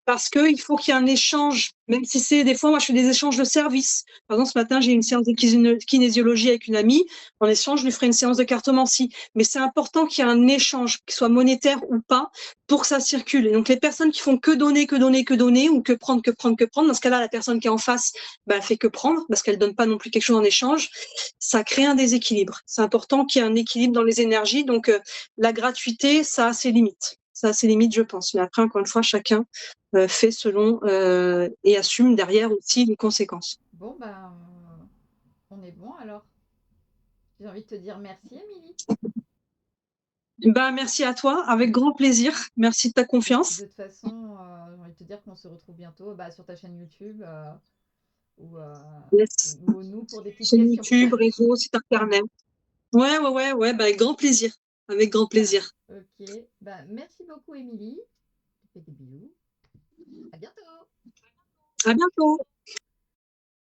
parce qu'il faut qu'il y ait un échange, même si c'est des fois, moi, je fais des échanges de services. Par exemple, ce matin, j'ai eu une séance de kinésiologie avec une amie. En échange, je lui ferai une séance de cartomancie. Mais c'est important qu'il y ait un échange, qu'il soit monétaire ou pas, pour que ça circule. Et donc, les personnes qui font que donner, que donner, que donner, ou que prendre, que prendre, que prendre, dans ce cas-là, la personne qui est en face, bah, elle fait que prendre, parce qu'elle donne pas non plus quelque chose en échange. Ça crée un déséquilibre. C'est important qu'il y ait un équilibre dans les énergies. Donc, la gratuité, ça a ses limites. Ça a ses limites, je pense. Mais après, encore une fois, chacun fait selon et assume derrière aussi les conséquences. Bon, ben, on est bon alors. J'ai envie de te dire merci, Émilie. Ben, merci à toi, avec grand plaisir. Merci de ta confiance. De toute façon, j'ai envie de te dire qu'on se retrouve bientôt sur ta chaîne YouTube ou, Yes. ou nous pour des petites Chaîne questions. YouTube, réseau, site internet. Ouais, ben, avec grand plaisir. Avec grand plaisir. Ok, bah, merci beaucoup, Émilie. Je te fais des bisous. À bientôt. À bientôt.